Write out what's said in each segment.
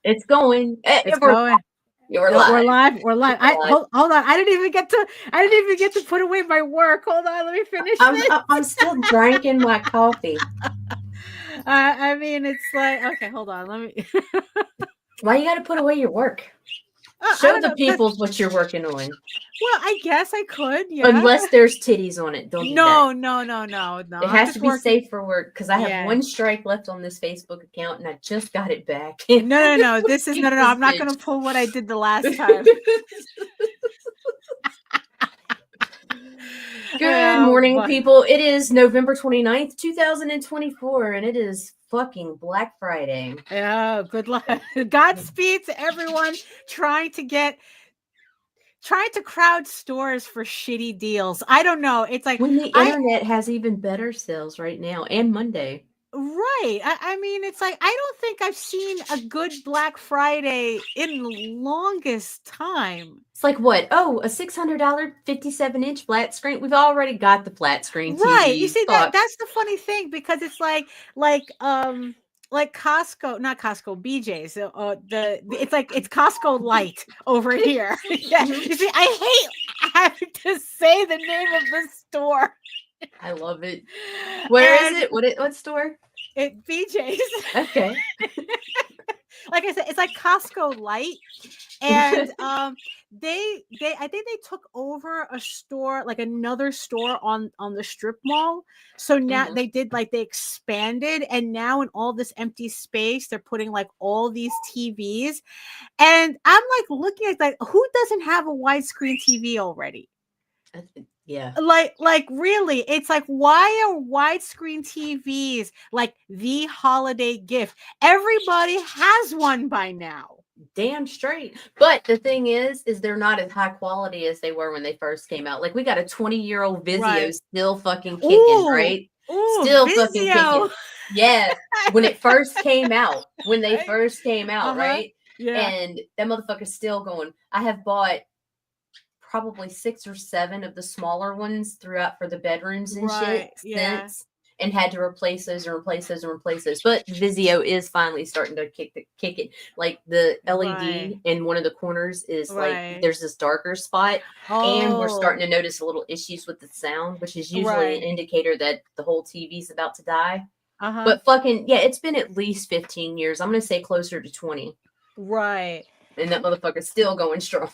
It's going. It's going. You're We're live. live. We're live. I Live. hold on. I didn't even get to put away my work. Hold on. Let me finish this. I'm still drinking my coffee. I mean, it's like okay. Hold on. Let me. Why you got to put away your work? I Show don't the know. people what you're working on. Well, I guess I could. Yeah. Unless there's titties on it, don't do that. No. It I'm has to just be working. safe for work because I have Yeah. one strike left on this Facebook account and I just got it back. No. This is no. I'm not going to pull what I did the last time. Good morning, people. It is November 29th, 2024, and it is fucking Black Friday. Yeah, good luck. Godspeed to everyone trying to crowd stores for shitty deals. I don't know. It's like when the internet has even better sales right now and Monday. Right. I mean, it's like I don't think I've seen a good Black Friday in the longest time. It's like what? Oh, a $600 57-inch flat screen. We've already got the flat screen Right. You TVs. see that's the funny thing because it's like Costco, not Costco, BJ's. It's like it's Costco Light over here. Yeah. You see, I hate having to say the name of the store. I love it. Where is it? What store? It BJ's. Okay. Like I said, it's like Costco Light, and they I think they took over a store, like another store on the strip mall. So now they expanded, and now in all this empty space, they're putting like all these TVs, and I'm like looking at like who doesn't have a widescreen TV already? Yeah. Like really, it's like why are widescreen TVs like the holiday gift? Everybody has one by now. Damn straight. But the thing is they're not as high quality as they were when they first came out. Like we got a 20-year-old Vizio Right. still fucking kicking, right? Still Vizio. fucking kicking. Yes. When it first came out. When they first came out, right? Yeah. And that motherfucker's still going. I have bought probably 6 or 7 of the smaller ones throughout for the bedrooms and shit since, and had to replace those. But Vizio is finally starting to kick it. Like the LED in one of the corners is like there's this darker spot, and we're starting to notice a little issues with the sound, which is usually an indicator that the whole TV's about to die. But fucking yeah, it's been at least 15 years. I'm gonna say closer to 20. Right. And that motherfucker's still going strong.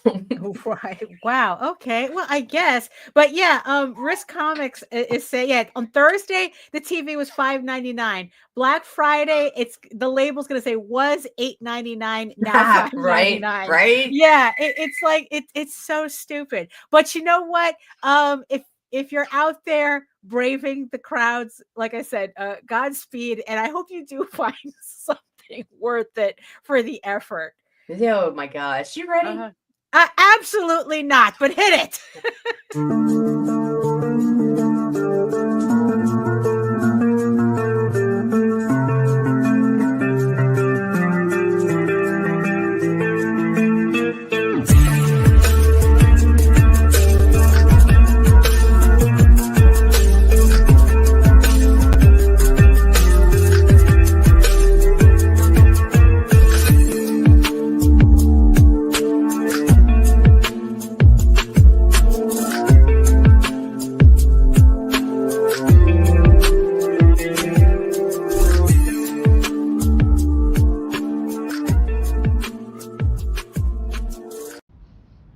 Right. Wow. Okay. Well, I guess. But yeah, Risk Comics is saying on Thursday the TV was $5.99. Black Friday, the label's gonna say was $8.99, now $5.99. Right. Yeah, it's like it's so stupid. But you know what? If you're out there braving the crowds, like I said, Godspeed, and I hope you do find something worth it for the effort. Oh my gosh. You ready? Absolutely not, but hit it.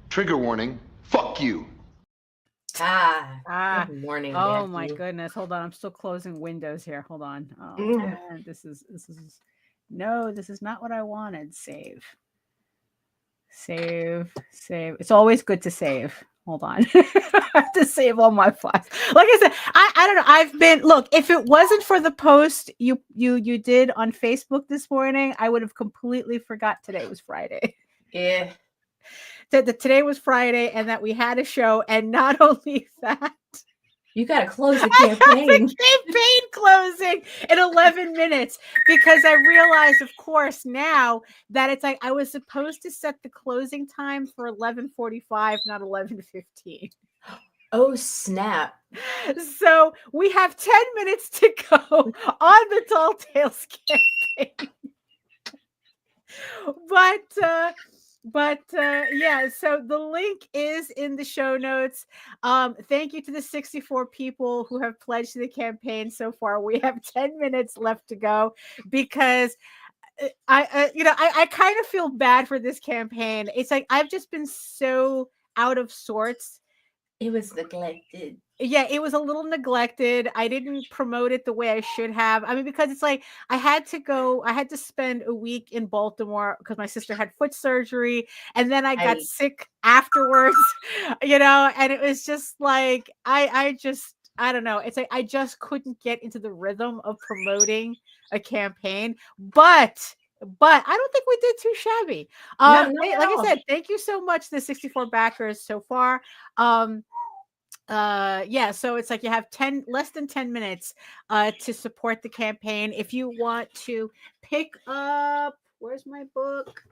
Trigger warning. Fuck you. Good morning. Oh my goodness. Hold on. I'm still closing windows here. Hold on. Oh man, this is no, this is not what I wanted. Save. It's always good to save. Hold on. I have to save all my files. Like I said, I don't know. If it wasn't for the post you did on Facebook this morning, I would have completely forgot today was Friday. Yeah. That today was Friday and that we had a show, and not only that, you got to close the campaign. Campaign closing in 11 minutes because I realized, of course, now that it's like I was supposed to set the closing time for 11:45, not 11:15. Oh, snap. So we have 10 minutes to go on the Tall Tales campaign. Yeah, so the link is in the show notes. Thank you to the 64 people who have pledged to the campaign so far. We have 10 minutes left to go because I kind of feel bad for this campaign. It's like I've just been so out of sorts. It was neglected. Yeah, it was a little neglected. I didn't promote it the way I should have. I mean, because it's like I had to spend a week in Baltimore because my sister had foot surgery, and then I got sick afterwards, and it was just like I don't know. It's like I just couldn't get into the rhythm of promoting a campaign, but I don't think we did too shabby. No, Like I said, thank you so much to the 64 backers so far. Yeah, so it's like you have less than 10 minutes to support the campaign. If you want to pick up, where's my book?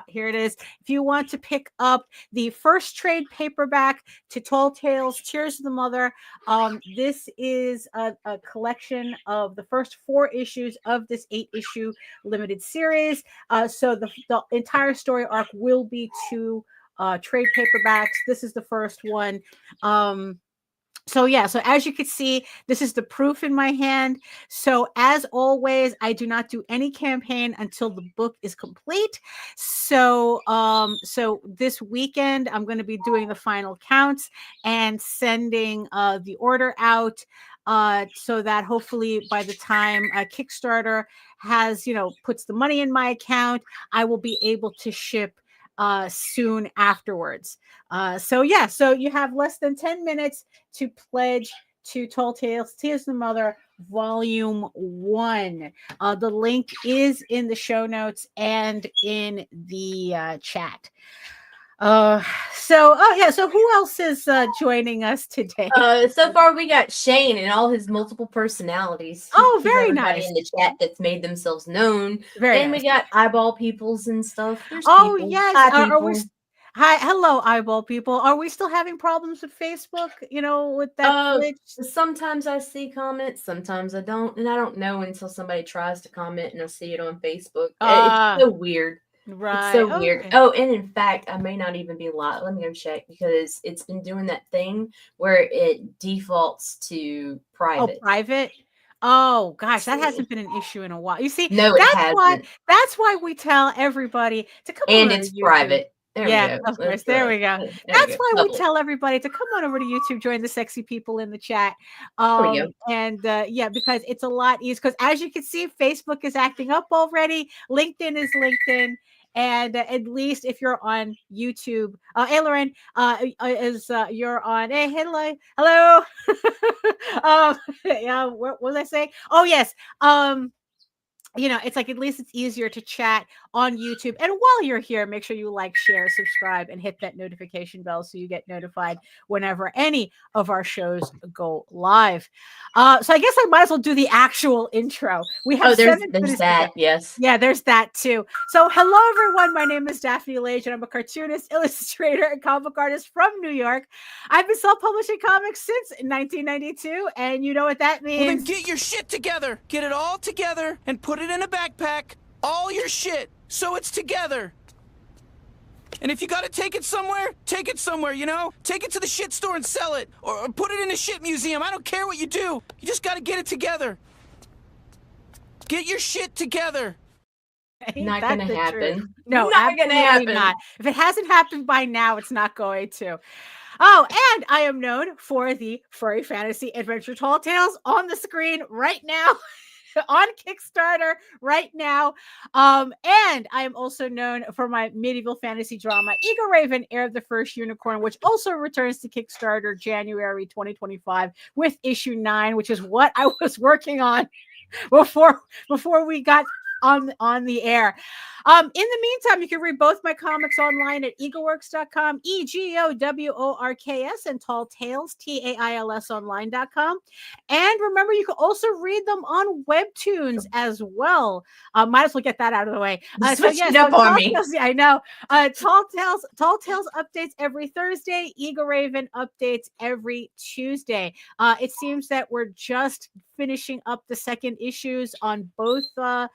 Here it is. If you want to pick up the first trade paperback to Tall Tales Tears of the Mother, this is a collection of the first 4 issues of this 8-issue limited series. So the entire story arc will be 2 trade paperbacks. This is the first one. So as you can see, this is the proof in my hand. So as always, I do not do any campaign until the book is complete. So this weekend I'm going to be doing the final counts and sending the order out so that hopefully by the time Kickstarter has puts the money in my account, I will be able to ship soon afterwards. So you have less than 10 minutes to pledge to Tall Tales Tears of the Mother Volume 1. The link is in the show notes and in the chat. So who else is joining us today? So far we got Shane and all his multiple personalities. Oh, very nice. In the chat that's made themselves known. Very and nice. We got eyeball peoples and stuff. There's people. Yes. Hi, people. Hello, eyeball people. Are we still having problems with Facebook? With that glitch? Sometimes I see comments, sometimes I don't, and I don't know until somebody tries to comment and I see it on Facebook. It's so weird. Right. It's so weird. Oh, and in fact, I may not even be live. Let me go check because it's been doing that thing where it defaults to private. Oh, private? Oh gosh, that hasn't been an issue in a while. You see, no, it hasn't. That's why we tell everybody to come and on. It's private. There we go. Of course. There we go. That's why we tell everybody to come on over to YouTube, join the sexy people in the chat. And because it's a lot easier. Because as you can see, Facebook is acting up already. LinkedIn is LinkedIn. And at least if you're on YouTube, hey Lauren, you're on. Hey, hello. What was I saying? Oh yes. It's like at least it's easier to chat on YouTube. And while you're here, make sure you like, share, subscribe, and hit that notification bell so you get notified whenever any of our shows go live. So I guess I might as well do the actual intro. We have there's that. Yes. Yeah, there's that too. So hello, everyone. My name is Daphne Lage, and I'm a cartoonist, illustrator, and comic artist from New York. I've been self-publishing comics since 1992, and you know what that means. Well, then get your shit together. Get it all together and put it in a backpack. All your shit. So it's together. And if you gotta take it somewhere, take it somewhere, Take it to the shit store and sell it. Or put it in a shit museum. I don't care what you do. You just gotta get it together. Get your shit together. Not gonna happen. No, not gonna happen. Not. If it hasn't happened by now, it's not going to. Oh, and I am known for the Furry Fantasy Adventure Tall Tales on the screen right now. On Kickstarter right now. And I am also known for my medieval fantasy drama, Eagle Raven, Heir of the First Unicorn, which also returns to Kickstarter January 2025 with issue 9, which is what I was working on before we got on the air. In the meantime, you can read both my comics online at eagleworks.com, EGOWORKS, and Tall Tales, TAILS online.com. And remember, you can also read them on Webtoons as well. Might as well get that out of the way. On me. I know. Tall Tales updates every Thursday. Eagle Raven updates every Tuesday. It seems that we're just finishing up the second issues on both the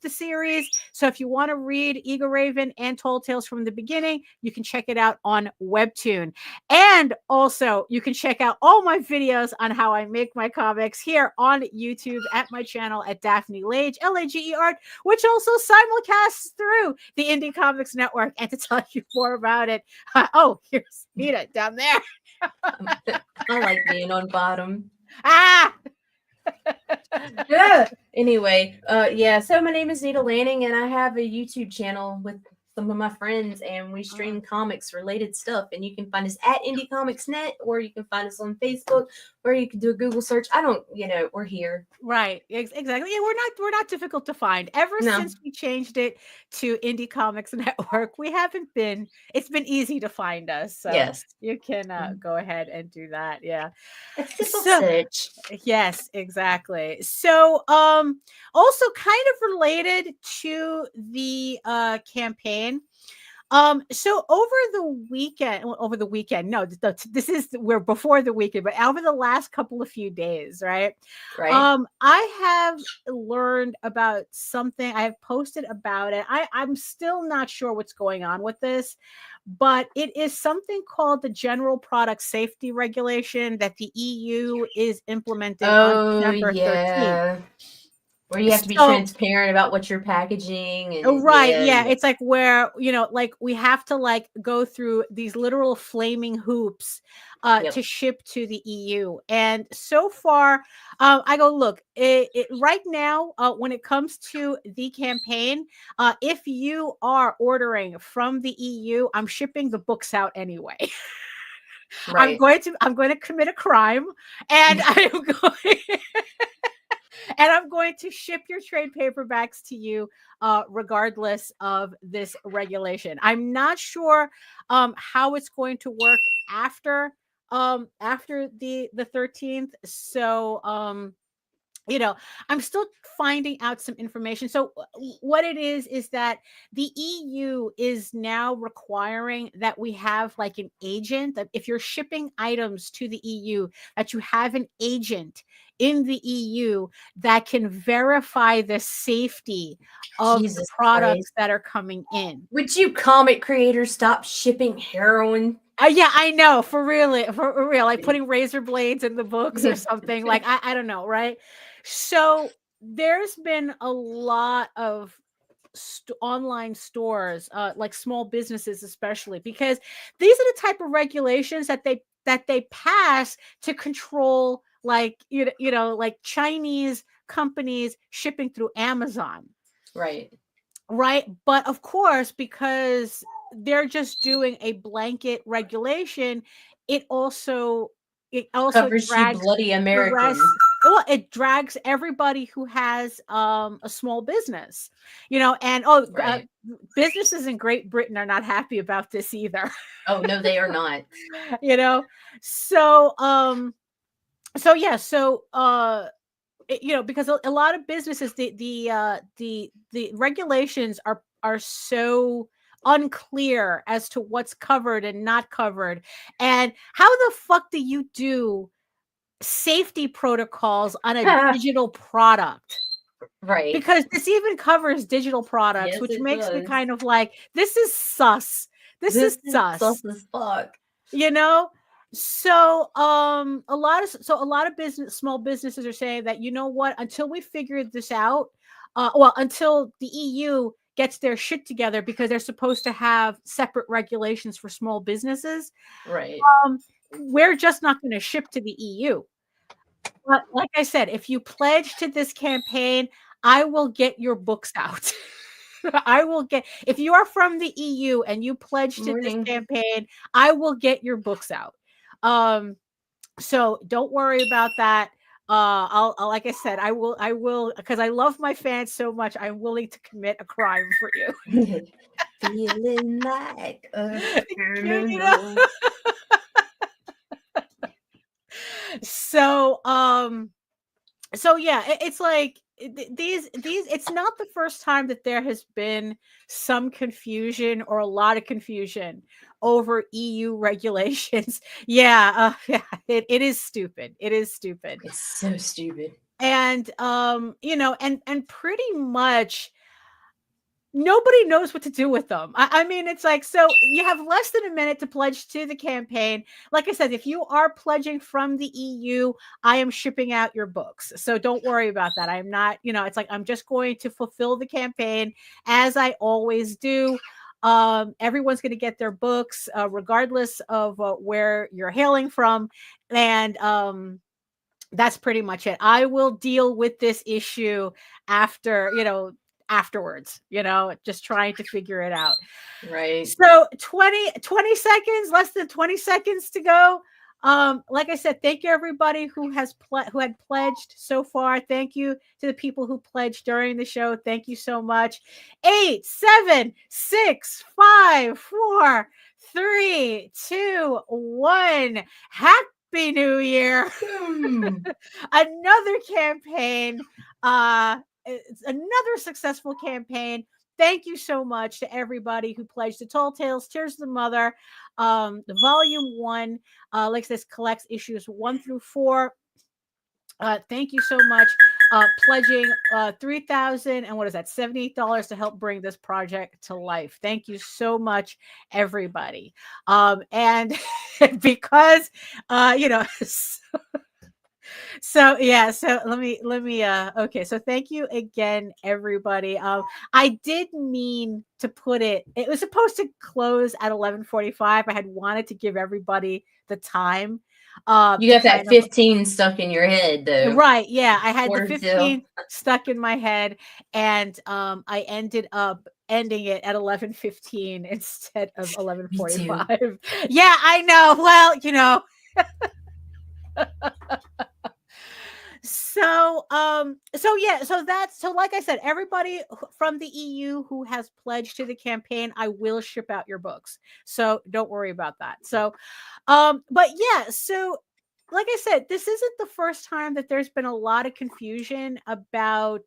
series. So if you want to read Eagle Raven and Tall Tales from the beginning, you can check it out on Webtoon. And also you can check out all my videos on how I make my comics here on YouTube at my channel at Daphne Lage, Lager, which also simulcasts through the Indie Comics Network. And to tell you more about it, oh, here's Nita down there. I like being on bottom. Ah! Yeah. Anyway, so my name is Nita Lanning, and I have a YouTube channel with some of my friends, and we stream comics related stuff. And you can find us at Indie Comics Net, or you can find us on Facebook, or you can do a Google search. We're here. Right. Exactly. Yeah, we're not difficult to find. Ever since we changed it to Indie Comics Network, it's been easy to find us. So yes, you can go ahead and do that. Yeah. It's simple search. Yes, exactly. So also kind of related to the campaign. So over the weekend, no, this is we're before the weekend, but over the last couple of few days, right? I have learned about something. I have posted about it. I'm still not sure what's going on with this, but it is something called the General Product Safety Regulation that the EU is implementing on December 13th. Where you have to be transparent about what you're packaging. And, it's like where, like we have to go through these literal flaming hoops to ship to the EU. And so far, I go, look, right now, when it comes to the campaign, if you are ordering from the EU, I'm shipping the books out anyway. Right. I'm going to commit a crime, and I'm going to ship your trade paperbacks to you, regardless of this regulation. I'm not sure how it's going to work after the 13th. So I'm still finding out some information. So what it is that the EU is now requiring that we have like an agent, that if you're shipping items to the EU, that you have an agent in the EU that can verify the safety of the products that are coming in. Would you comic creators stop shipping heroin? Yeah, I know, for real, like putting razor blades in the books or something. Like I don't know, right? So there's been a lot of online stores, like small businesses, especially because these are the type of regulations that they pass to control, like like Chinese companies shipping through Amazon, right? But of course, because they're just doing a blanket regulation, it also covers drags you bloody Americans. Well, it drags everybody who has a small business, and businesses in Great Britain are not happy about this either. Oh no, they are not. Because a lot of businesses, the regulations are so unclear as to what's covered and not covered, and how the fuck do you do safety protocols on a digital product? Right, because this even covers digital products, which makes me kind of like, this is sus. This is sus as fuck. So a lot of small businesses are saying that, until we figure this out, until the EU gets their shit together, because they're supposed to have separate regulations for small businesses, right? We're just not going to ship to the EU. But like I said, if you pledge to this campaign, I will get your books out. If you are from the EU and you pledge to this campaign, I will get your books out. So don't worry about that. I'll like I said, I will, because I love my fans so much, I'm willing to commit a crime for you. Feeling like a criminal. So yeah, it's like these it's not the first time that there has been some confusion or a lot of confusion over EU regulations. It is stupid. It is stupid. It's so stupid. and and pretty much nobody knows what to do with them. I mean, it's like, so you have less than a minute to pledge to the campaign. Like I said, if you are pledging from the EU, I am shipping out your books. So don't worry about that. I'm not, it's like, I'm just going to fulfill the campaign as I always do. Everyone's going to get their books, regardless of where you're hailing from. And, that's pretty much it. I will deal with this issue after, afterwards, just trying to figure it out. Right. So 20 seconds, less than 20 seconds to go. Like I said, thank you everybody who had pledged so far. Thank you to the people who pledged during the show. Thank you so much. 8, 7, 6, 5, 4, 3, 2, 1. Happy New Year. Another campaign. It's another successful campaign. Thank you so much to everybody who pledged to Tall Tales, Tears of the Mother, the volume 1, like this collects issues 1 through 4. Thank you so much. Pledging $3,000 and what is that, $78 to help bring this project to life. Thank you so much, everybody. And because so yeah, so let me okay, so thank you again, everybody. I did mean to put it was supposed to close at 11:45. I had wanted to give everybody the time. You got that 15 stuck in your head, though. Right, yeah, I had the 15 stuck in my head, and I ended up ending it at 11:15 instead of 11:45. Yeah, I know. Well, So like I said, everybody from the EU who has pledged to the campaign, I will ship out your books. So don't worry about that. So, but yeah, so like I said, this isn't the first time that there's been a lot of confusion about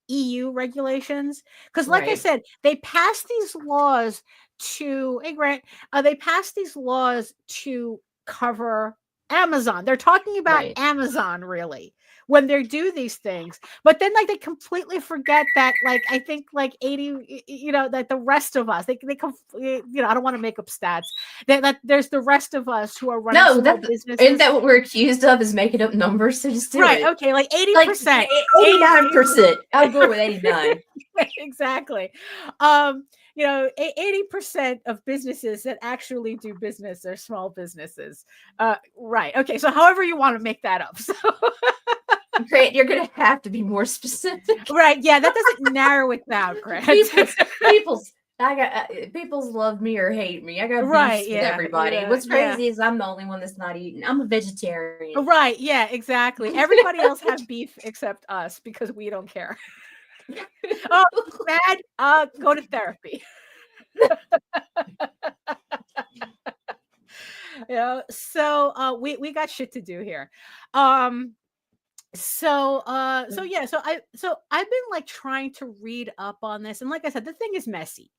EU regulations. Because like I said, they passed these laws to, hey Grant, they passed these laws to cover Amazon. They're talking about Amazon really when they do these things, but then like they completely forget that, like, I think like 80, that the rest of us, they I don't want to make up stats, that there's the rest of us who are running small businesses. Isn't that what we're accused of, is making up numbers? So just do it. Okay, like 80%. 89%. I'll go with 89. Exactly. 80% of businesses that actually do business are small businesses. Right. Okay. So however you want to make that up. So Grant, you're going to have to be more specific. Right. Yeah. That doesn't narrow it down, Grant. People's love me or hate me. I got beefs with everybody. Yeah, What's crazy is I'm the only one that's not eating. I'm a vegetarian. Right. Yeah, exactly. Everybody else has beef except us because we don't care. Oh, mad? Go to therapy. So we got shit to do here. So I've been like trying to read up on this, and like I said, the thing is messy.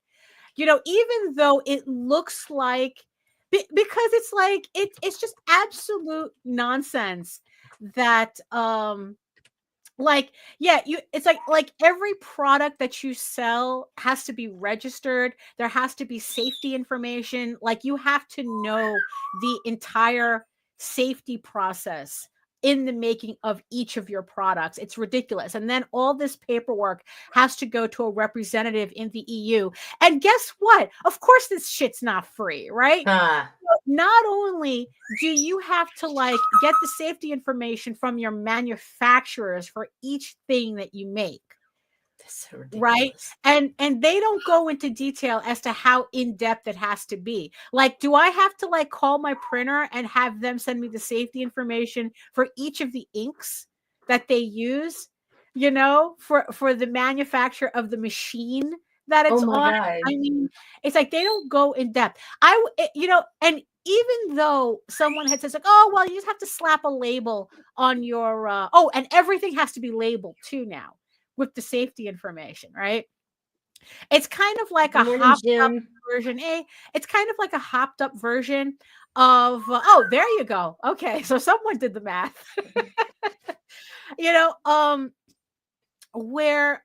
Even though it looks like, because it's like it's just absolute nonsense that it's like every product that you sell has to be registered. There has to be safety information. Like you have to know the entire safety process in the making of each of your products. It's ridiculous. And then all this paperwork has to go to a representative in the EU. And guess what? Of course, this shit's not free, right? Not only do you have to like get the safety information from your manufacturers for each thing that you make. That's so ridiculous. Right. And they don't go into detail as to how in-depth it has to be. Like, do I have to like call my printer and have them send me the safety information for each of the inks that they use, for the manufacture of the machine that it's on? God. I mean, it's like they don't go in depth. And even though someone had said like, oh, well, you just have to slap a label on your and everything has to be labeled too now with the safety information, right? It's kind of like a hopped up version. It's kind of like a hopped up version of there you go. Okay, so someone did the math. you know, where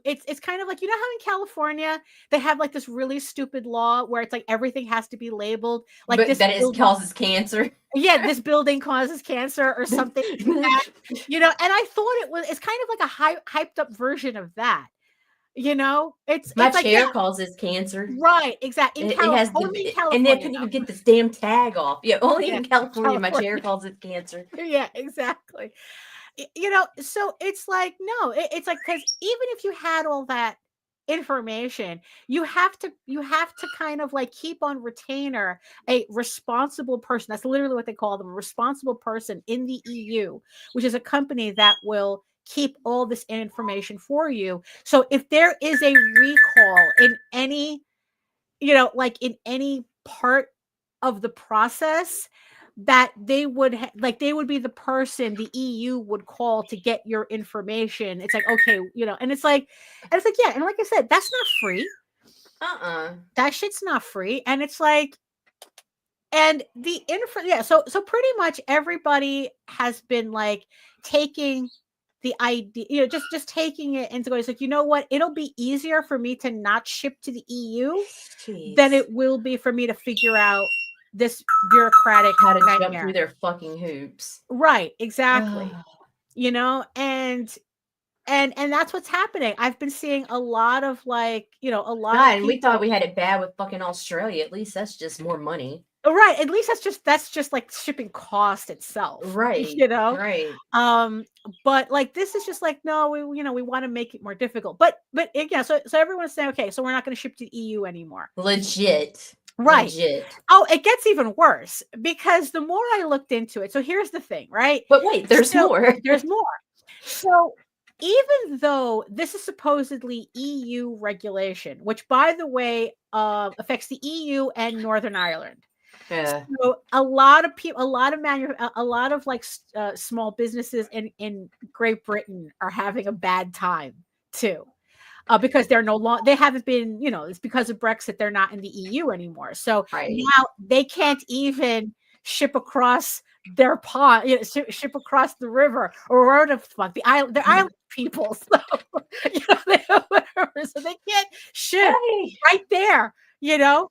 it's kind of like, you know how in California they have like this really stupid law where it's like everything has to be labeled like But this that is building, causes cancer. yeah, this building causes cancer or something like that, you know, and I thought it's kind of like a hyped up version of that, you know, My it's like, chair yeah, causes cancer. right, exactly, It has only in and they California couldn't though. even get this damn tag off. Yeah, only Yeah, in California, my chair California. causes cancer. Yeah, exactly. You know, so it's like, no, it's like, because even if you had all that information, you have to kind of like keep on retainer a responsible person. That's literally what they call them, a responsible person in the EU, which is a company that will keep all this information for you. So if there is a recall in any, you know, like in any part of the process, that they would like they would be the person the EU would call to get your information. It's like, okay, you know, and it's like, yeah, and like I said, that's not free. That shit's not free. And it's like, and the info, yeah, so pretty much everybody has been like taking the idea, you know, just taking it into going, it's like, you know what, it'll be easier for me to not ship to the EU than Jeez. it will be for me to figure out this bureaucratic How to jump nightmare. through their fucking hoops. Right, exactly. Ugh. You know, and that's what's happening. I've been seeing a lot of like, you know, a lot of God, and we thought people. we had it bad with fucking Australia. At least that's just more money. Right, at least that's just like shipping cost itself, Right. you know. Right. But like this is just like, no, we, you know, we want to make it more difficult. But yeah, so everyone's saying, okay, so we're not going to ship to the EU anymore. Legit. Right. Legit. Oh, it gets even worse because the more I looked into it. So here's the thing, right? But wait, there's more. There's more. So even though this is supposedly EU regulation, which by the way affects the EU and Northern Ireland. Yeah. So a lot of people, a lot of like small businesses in Great Britain are having a bad time too. Because they're no longer, they haven't been, you know, it's because of Brexit, they're not in the EU anymore. So Right. now they can't even ship across their pond, you know, ship across the river or wherever the fuck the island, they're island people. So, you know, whatever. So they can't ship right there, you know,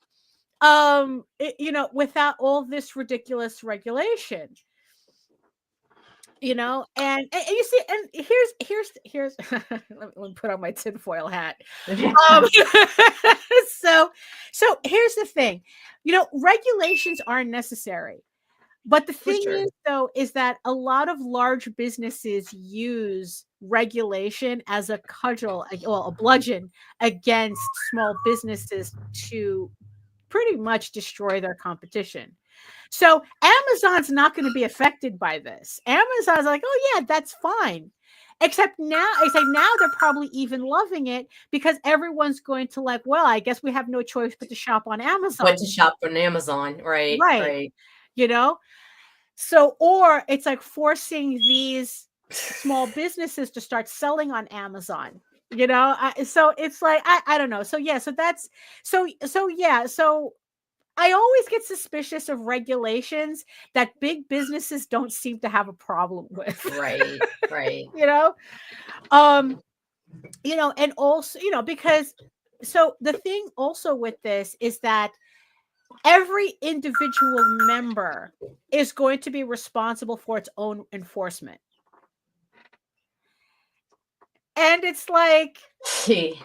you know, without all this ridiculous regulation. You know, and you see, and here's let me put on my tinfoil hat. So here's the thing, you know, regulations are necessary, but the thing sure. is though is that a lot of large businesses use regulation as a cudgel, well, a bludgeon against small businesses to pretty much destroy their competition. So Amazon's not going to be affected by this. Amazon's like, oh yeah, that's fine. Except now, now they're probably even loving it because everyone's going to like, well, I guess we have no choice but to shop on Amazon. But to shop on Amazon, right? Right. You know? So, or it's like forcing these small businesses to start selling on Amazon. You know? So it's like, I don't know. So yeah, so that's, so yeah, so I always get suspicious of regulations that big businesses don't seem to have a problem with. Right, right. You know? You know, and also, you know, because so the thing also with this is that every individual member is going to be responsible for its own enforcement. And it's like, really?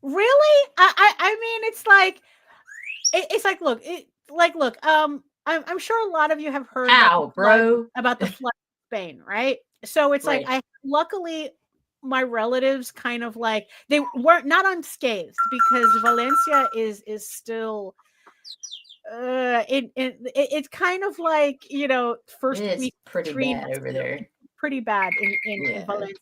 Really? I mean, it's like, look, I'm sure a lot of you have heard about the flood in Spain, right? So it's like, luckily my relatives kind of like, they weren't not unscathed because Valencia is still it's kind of like, you know, first week pretty bad over there. Pretty bad in Valencia,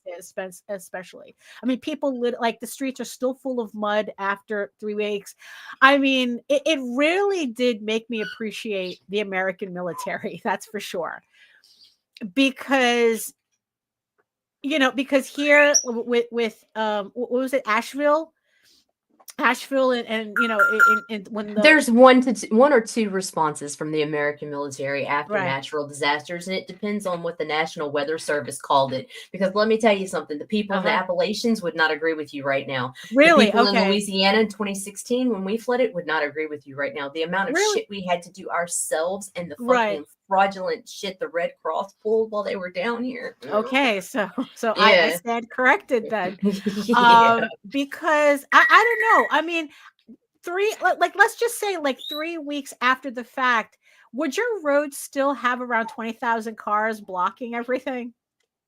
especially. I mean, people like the streets are still full of mud after 3 weeks. I mean, it really did make me appreciate the American military. That's for sure. Because, you know, because here with what was it, Asheville? Asheville and when there's one or two responses from the American military after right. natural disasters, and it depends on what the National Weather Service called it. Because let me tell you something, the people in the Appalachians would not agree with you right now. The Really? people in Okay. Louisiana in 2016 when we flooded would not agree with you right now. The amount of Really? shit we had to do ourselves and the Right. fucking fraudulent shit the Red Cross pulled while they were down here. Okay, so I Yeah. stand corrected then. Yeah. Because I don't know. I mean, let's just say like 3 weeks after the fact, would your roads still have around 20,000 cars blocking everything?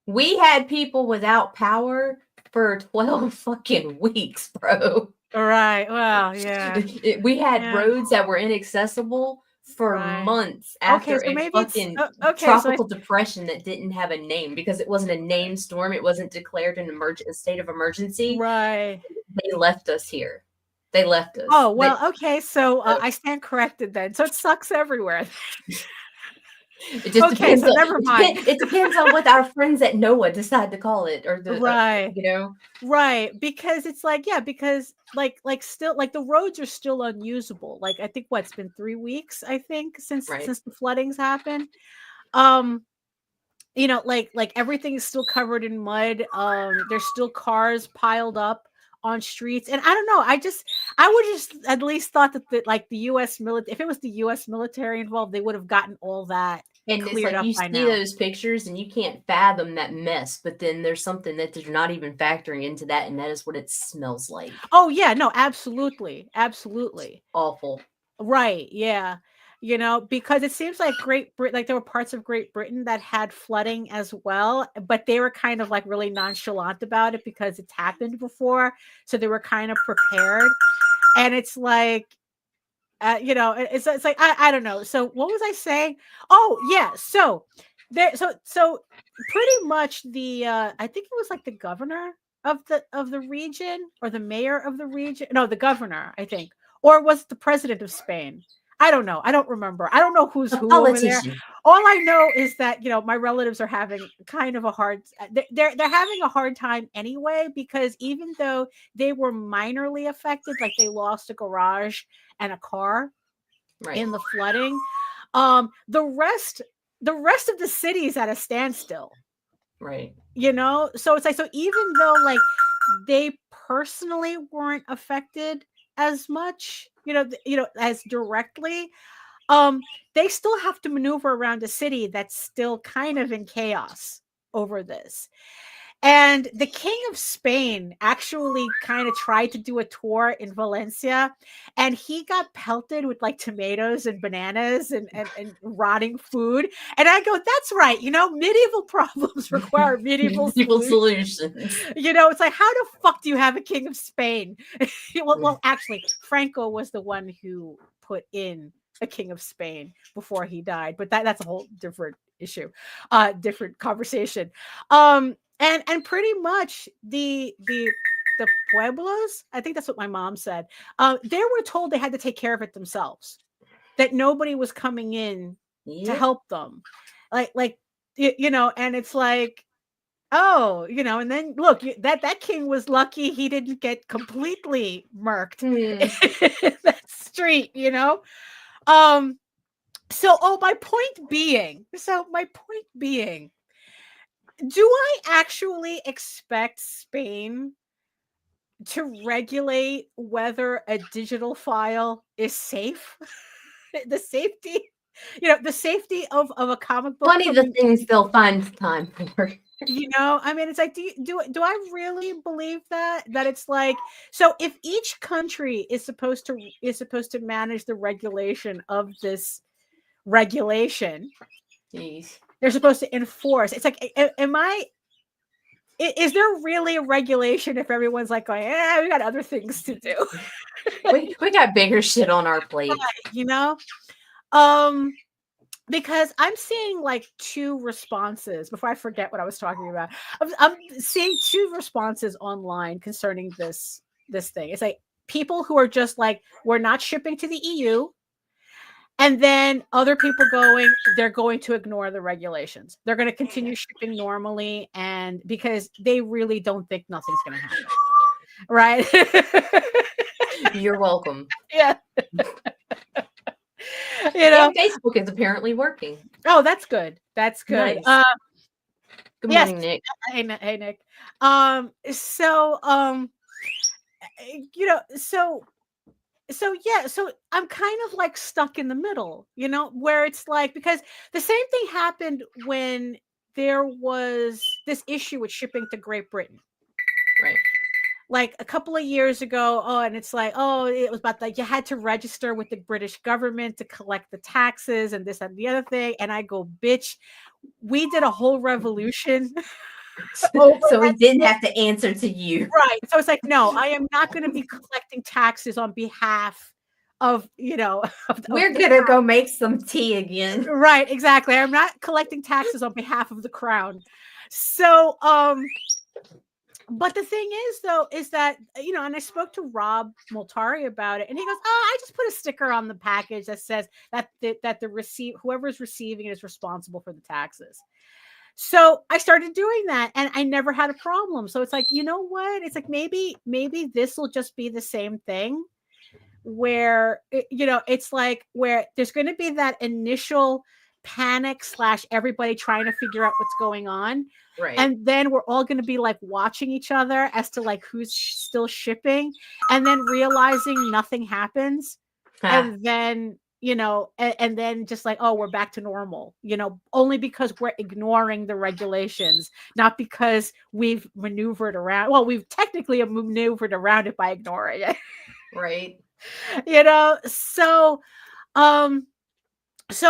We had people without power for 12 fucking weeks, bro. Right. Well, yeah. We had Yeah. roads that were inaccessible for Right. months Okay, after so a maybe it's fucking okay. So tropical depression that didn't have a name because it wasn't a named storm. It wasn't declared a state of emergency. right. They left us here. They left us. Oh, well, okay. So I stand corrected then. So it sucks everywhere. It just Okay, depends so never mind. It depends on what our friends at NOAA decide to call it, or the Right. you know. Right, because it's like, yeah, because still like the roads are still unusable. Like I think it's been 3 weeks, I think, since Right. the floodings happened. Like everything is still covered in mud. There's still cars piled up on streets. And I don't know, I would just at least thought that the US military, if it was the US military involved, they would have gotten all that And it's cleared like up you by see now. those pictures and you can't fathom that mess, but then there's something that they're not even factoring into that, and that is what it smells like. Oh yeah, no, absolutely. Absolutely. Awful. Right, yeah. Because it seems like Great Britain, like there were parts of Great Britain that had flooding as well, but they were kind of like really nonchalant about it because it's happened before, so they were kind of prepared. And it's like, it's like I don't know. So what was I saying? Oh yeah, so there, so pretty much the I think it was like the governor of the region or the mayor of the region. No, the governor, I think, or was it the president of Spain? I don't know. I don't remember. I don't know who's A who over there. politician. All I know is that my relatives are having kind of a hard. They're having a hard time anyway, because even though they were minorly affected, like they lost a garage and a car Right. in the flooding, the rest of the city is at a standstill. Right. So it's like, so even though like they personally weren't affected as much, as directly, they still have to maneuver around a city that's still kind of in chaos over this. And the King of Spain actually kind of tried to do a tour in Valencia, and he got pelted with like tomatoes and bananas and rotting food. And I go, that's right. Medieval problems require medieval solutions. It's like, how the fuck do you have a King of Spain? well, actually, Franco was the one who put in a King of Spain before he died, but that's a whole different issue, different conversation. And pretty much the pueblos, I think that's what my mom said, they were told they had to take care of it themselves, that nobody was coming in to help them, and it's like, oh, and then look, that king was lucky he didn't get completely murked in that street. My point being, do I actually expect Spain to regulate whether a digital file is safe? The safety of a comic book. Plenty of the things they'll find time for. I mean, it's like, do I really believe that it's like, so if each country is supposed to manage the regulation of this regulation, Jeez. they're supposed to enforce. It's like, is there really a regulation if everyone's like going, we got other things to do? we got bigger shit on our plate. Because I'm seeing like two responses. Before I forget what I was talking about, I'm seeing two responses online concerning this thing. It's like people who are just like, we're not shipping to the EU. And then other people they're going to ignore the regulations. They're going to continue shipping normally, and because they really don't think nothing's going to happen. Right? You're welcome. Yeah. And Facebook is apparently working. Oh, that's good. That's good. Nice. Good Yes. morning, Nick. Hey, Nick. So yeah, so I'm kind of like stuck in the middle, where it's like, because the same thing happened when there was this issue with shipping to Great Britain. Right. Like a couple of years ago, and it's like, it was about like you had to register with the British government to collect the taxes and this and the other thing. And I go, bitch, we did a whole revolution. So we didn't have to answer to you. Right. So it's like, no, I am not going to be collecting taxes on behalf of, We're going to go make some tea again. Right. Exactly. I'm not collecting taxes on behalf of the crown. So, but the thing is, though, is that, and I spoke to Rob Multari about it, and he goes, I just put a sticker on the package that says that whoever's receiving it is responsible for the taxes. So I started doing that, and I never had a problem. So it's like, you know what? It's like, maybe this will just be the same thing where, it's like where there's going to be that initial panic / everybody trying to figure out what's going on. Right. And then we're all going to be like watching each other as to like who's still shipping, and then realizing nothing happens. And then, and then just like, we're back to normal, only because we're ignoring the regulations, not because we've maneuvered around. Well, we've technically maneuvered around it by ignoring it. Right. So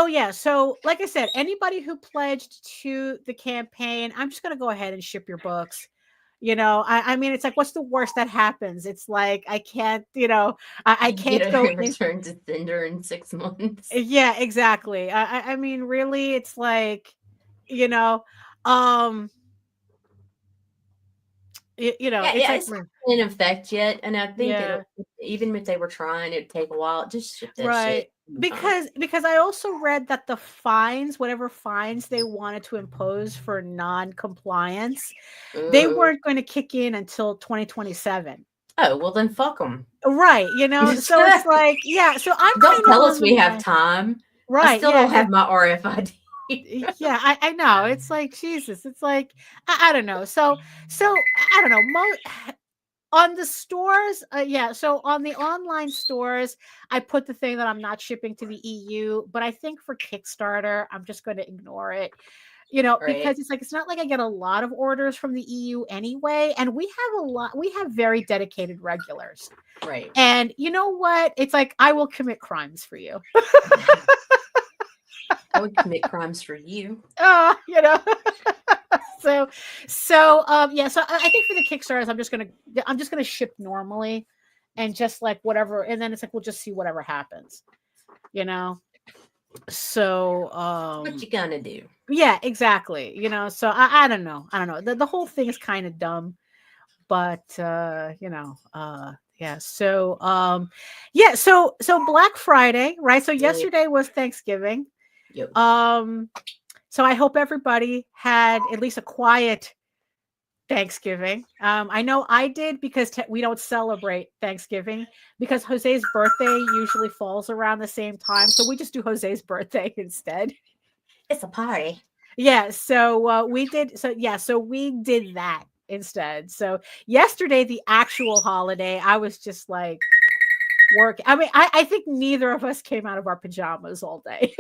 yeah, so like I said, anybody who pledged to the campaign, I'm just gonna go ahead and ship your books. I mean, it's like, what's the worst that happens? It's like, I can't, I can't go return to sender in 6 months. Yeah, exactly. I mean, really, it's like, it's it's not in effect yet, and I think even if they were trying, it'd take a while. Just ship that shit. Because I also read that the fines, whatever fines they wanted to impose for non-compliance, they weren't going to kick in until 2027. Oh, well then fuck them. Right. So it's like, yeah. So don't tell us we have time. Right. I still don't have my RFID. Yeah, I know. It's like, Jesus. It's like, I don't know. So I don't know. On the stores, so on the online stores, I put the thing that I'm not shipping to the EU, but I think for Kickstarter, I'm just going to ignore it, because it's like, it's not like I get a lot of orders from the EU anyway, and we have very dedicated regulars. Right. And you know what? It's like, I will commit crimes for you. I would commit crimes for you. So I think for the Kickstarters, I'm just gonna ship normally, and just like whatever, and then it's like, we'll just see whatever happens, So what you gonna do? Yeah, exactly. So I don't know. The whole thing is kind of dumb, but yeah. So so Black Friday, right? So yesterday was Thanksgiving. Yep. So I hope everybody had at least a quiet Thanksgiving. I know I did, because we don't celebrate Thanksgiving because Jose's birthday usually falls around the same time. So we just do Jose's birthday instead. It's a party. Yeah. So we did. So we did that instead. So yesterday, the actual holiday, I was just like work. I mean, I think neither of us came out of our pajamas all day.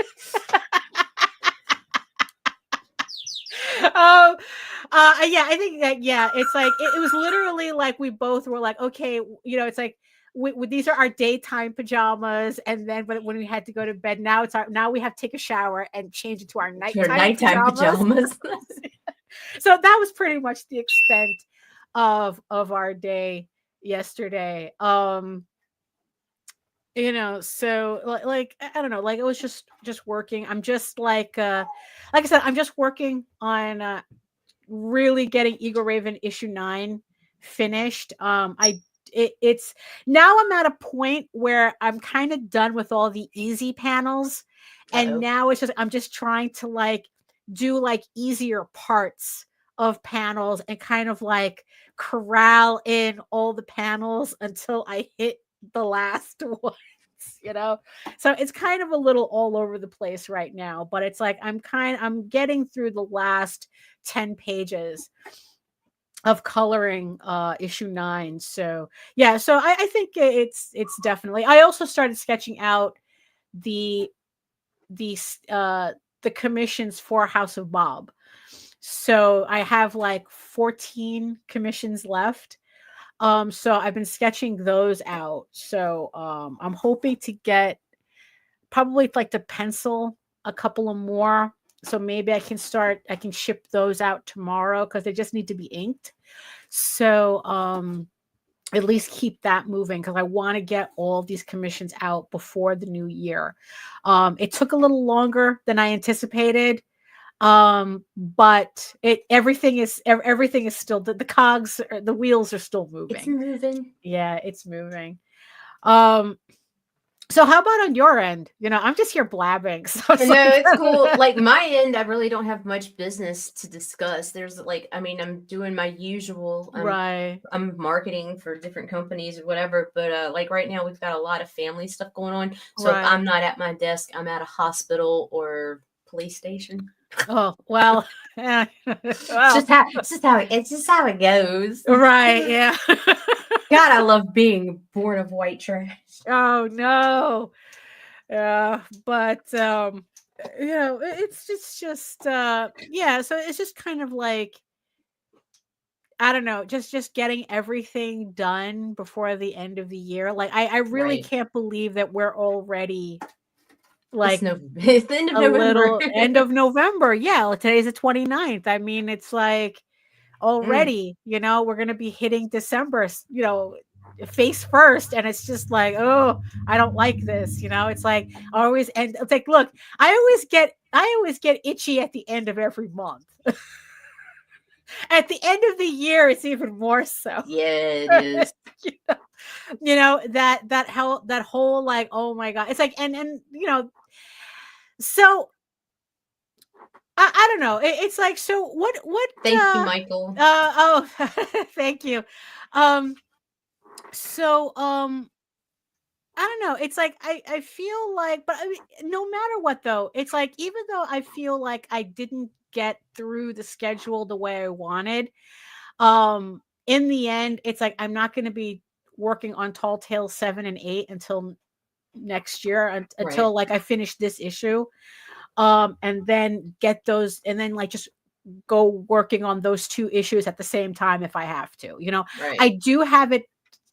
I think that, it's like, it was literally like, we both were like, okay, it's like, these are our daytime pajamas, and then when we had to go to bed, now we have to take a shower and change it to our nighttime pajamas. So that was pretty much the extent of our day yesterday. So like, I don't know, like, it was just working. I'm just like I said, I'm just working on really getting Eagle Raven issue 9 finished. It's now I'm at a point where I'm kind of done with all the easy panels. And now it's just, I'm just trying to like do like easier parts of panels and kind of like corral in all the panels until I hit the last ones, you know. So it's kind of a little all over the place right now, but it's like I'm getting through the last 10 pages of coloring issue 9. So yeah, so I think it's definitely. I also started sketching out the the the commissions for House of Bob. So I have like 14 commissions left. So I've been sketching those out. So I'm hoping to get probably like to pencil a couple of more. So maybe I can ship those out tomorrow because they just need to be inked. So at least keep that moving because I want to get all these commissions out before the new year. It took a little longer than I anticipated. But everything is still the cogs, the wheels are still moving. It's moving. Yeah, it's moving. So how about on your end? You know, I'm just here blabbing. So it's cool. Like my end, I really don't have much business to discuss. There's like, I mean, I'm doing my usual. Right. I'm marketing for different companies or whatever. But like right now, we've got a lot of family stuff going on. So if I'm not at my desk, I'm at a hospital or police station. Oh well, yeah. Well. It's just how it goes. Right. Yeah. God, I love being born of white trash. Oh no. Yeah, but you know, it's just yeah, so it's just kind of like I don't know, just getting everything done before the end of the year. Like I really can't believe that we're already like it's the end of November. Little end of November. Yeah, today's the 29th. I mean, it's like already, you know, we're going to be hitting December, you know, face first. And it's just like, oh, I don't like this. You know, it's like always. And it's like, look, I always get itchy at the end of every month. At the end of the year, it's even more so. Yeah, it is. You know, that whole like, oh my God. It's like, and you know, so I don't know. It's like, so what? Thank you, Michael. Oh, thank you. So, I don't know. It's like, I feel like, but I mean, no matter what though, it's like, even though I feel like I didn't get through the schedule the way I wanted, in the end, it's like, I'm not going to be working on Tall Tales 7 and 8 until next year, until like I finish this issue. And then get those, and then like just go working on those 2 issues at the same time if I have to, you know. I do have it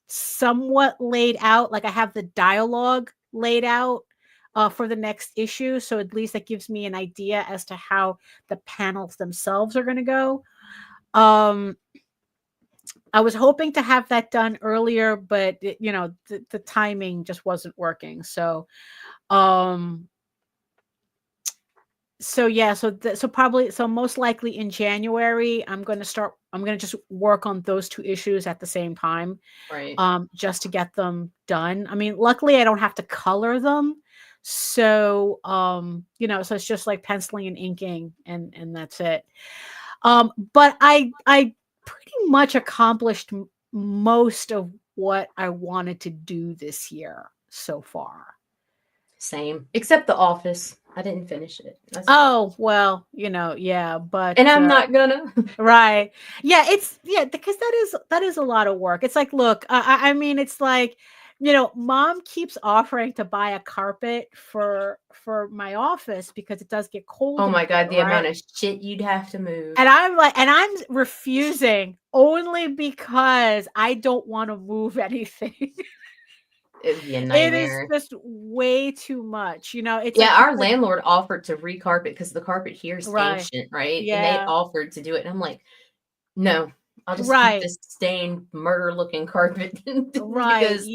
somewhat laid out, like I have the dialogue laid out for the next issue, so at least that gives me an idea as to how the panels themselves are going to go. I was hoping to have that done earlier, but you know, the timing just wasn't working. So so yeah, so most likely in January, I'm going to just work on those 2 issues at the same time. Right. Just to get them done. I mean, luckily I don't have to color them. So, you know, so it's just like penciling and inking and that's it. But I pretty much accomplished most of what I wanted to do this year so far. Same, except The Office. I didn't finish it. Oh, well, you know, yeah, but and I'm not gonna. Right. Yeah, because that is a lot of work. It's like, look, I mean, it's like, you know, Mom keeps offering to buy a carpet for my office because it does get cold. Oh my God, the amount of shit you'd have to move. And I'm like, and I'm refusing only because I don't want to move anything. It would be a nightmare. It is just way too much, you know. It's like, our landlord offered to recarpet because the carpet here is ancient, right? Yeah. And they offered to do it, and I'm like, no, I'll just keep this stained, murder-looking carpet, because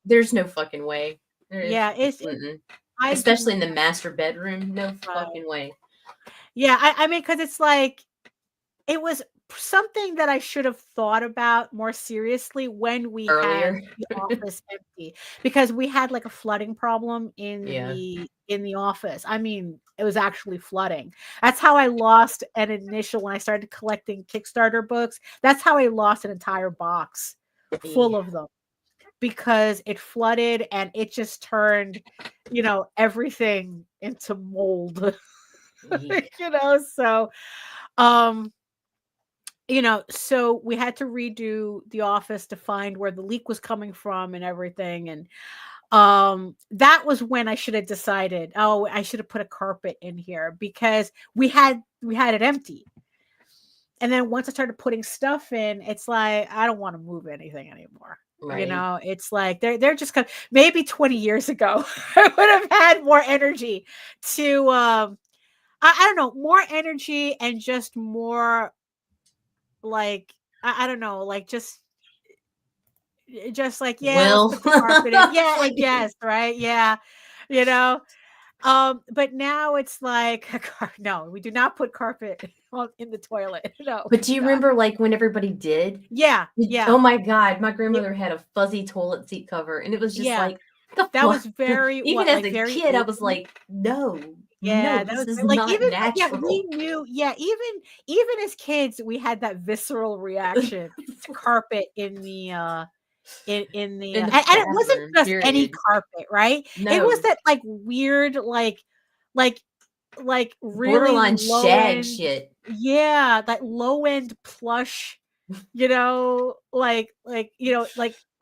there's no fucking way. Especially in the master bedroom, no fucking way. Yeah, I mean, because it's like it was something that I should have thought about more seriously when we had the office empty, because we had like a flooding problem in the office. I mean, it was actually flooding. That's how I lost an initial when I started collecting Kickstarter books. That's how I lost an entire box full of them. because it flooded and it just turned, everything into mold. Eek. So um so we had to redo the office to find where the leak was coming from and everything. And that was when I should have decided, oh, I should have put a carpet in here, because we had it empty. And then once I started putting stuff in, it's like I don't want to move anything anymore. Right. It's like they're just kind of, maybe 20 years ago I would have had more energy to I don't know, more energy and just more like I don't know, like just like, yeah, let's Well, put the carpet in. Yeah, I like, guess, right? Yeah. You know, but now it's like, no, we do not put carpet in the toilet. No, we but do do you not. remember like when everybody did? Yeah, yeah, Oh my God, my yeah, grandmother had a fuzzy toilet seat cover, and it was just yeah. like, the That fuck? was very, Even what, as like a very kid, I was 80s. like, no, no, Yeah, that this was is like, not even like, yeah, we natural. knew, yeah, even as kids, we had that visceral reaction to carpet in the in the In the and it wasn't bathroom, just any period. carpet, right? It was No, that like weird, like really borderline low shag end, shit. yeah, that low end plush,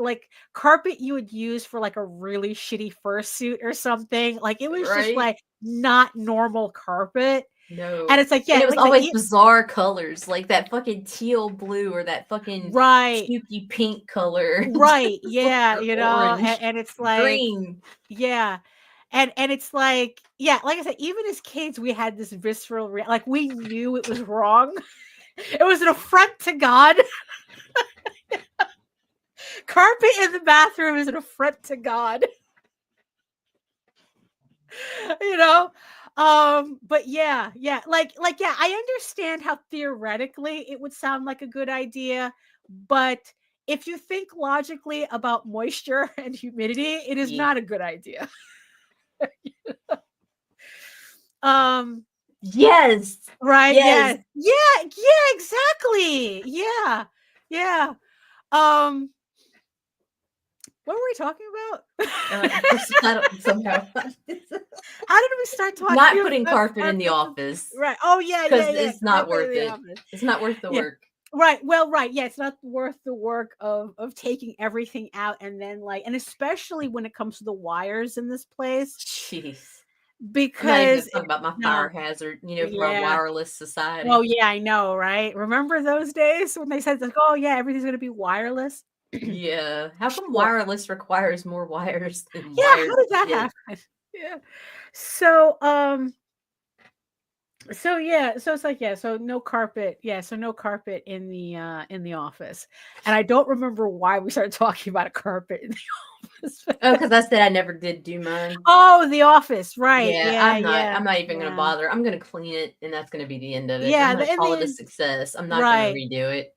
like carpet you would use for like a really shitty fursuit or something. Like it was just Right? like not normal carpet. And No. it's like, And yeah, it was like I said, always bizarre colors, like that fucking teal blue or that fucking right, chukey pink color right, yeah, or orange, and it's like, green. yeah. And it's like, yeah, like I said, even as kids, we had this visceral like we knew it was wrong. It was an affront to God. Carpet in the bathroom is an affront to God. you know? But yeah, like yeah, I understand how theoretically it would sound like a good idea, but if you think logically about moisture and humidity, it is Yeah. not a good idea. um Yes. Right, Yes. yes. Yeah, exactly. Yeah. Yeah. Um, what were we talking about? I don't, somehow How did we start not talking putting about carpet in the carpet? office Right. Oh, yeah, because yeah, yeah. it's not Carpet in worth the it. office. It's not worth the Yeah. work. Right. Well, right. Yeah, it's not worth the work of taking everything out, and then like, and especially when it comes to the wires in this place, Jeez. I'm not even because gonna talk about my no. fire hazard, for our Yeah. wireless Oh, society. yeah, I know, right? Remember those days when they said like, oh yeah, everything's gonna be wireless? Yeah. How come Sure. wireless requires more wires than Yeah, wired how did that shit? happen? Yeah. So, so yeah, so it's like, yeah, so no carpet. Yeah, so no carpet in the office. And I don't remember why we started talking about a carpet in the office. Oh, because I said I never did do mine. Oh, the office, right. Yeah, Yeah, I'm not. yeah. I'm not even gonna Yeah. bother. I'm gonna clean it, and that's gonna be the end of it. I'm Yeah, gonna in call the it a end, success. I'm not gonna right. redo it.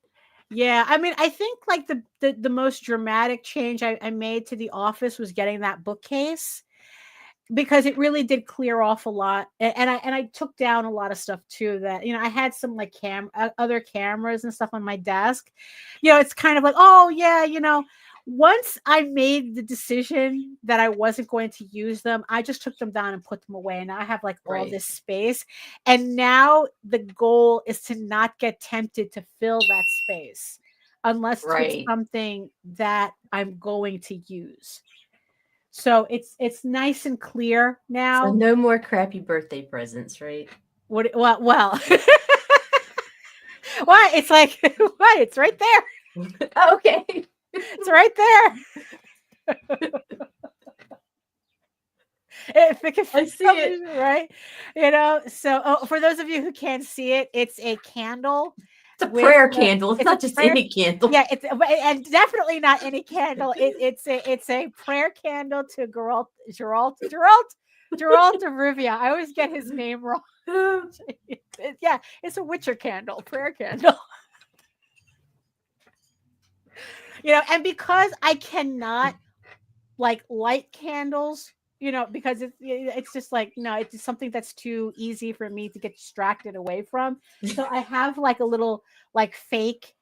Yeah, I mean, I think like the most dramatic change I made to the office was getting that bookcase, because it really did clear off a lot. And I took down a lot of stuff too, that I had some like other cameras and stuff on my desk. It's kind of like, oh yeah, once I made the decision that I wasn't going to use them, I just took them down and put them away, and now I have like all Right. this space. And now the goal is to not get tempted to fill that space unless it's with Right. something that I'm going to use. So it's nice and clear So now. no more crappy birthday presents, right? Well. Why? It's like, why? It's right there. Okay. It's right there. I see it. Right? So, for those of you who can't see it, it's a candle It's a with prayer candle. It's it's a not just prayer. any candle. Yeah, and definitely not any candle. It's a prayer candle to Geralt of Rivia. I always get his name wrong. Yeah, it's a Witcher candle, prayer candle. And because I cannot like light candles, because it's just like, no, it's just something that's too easy for me to get distracted away from. So I have like a little like fake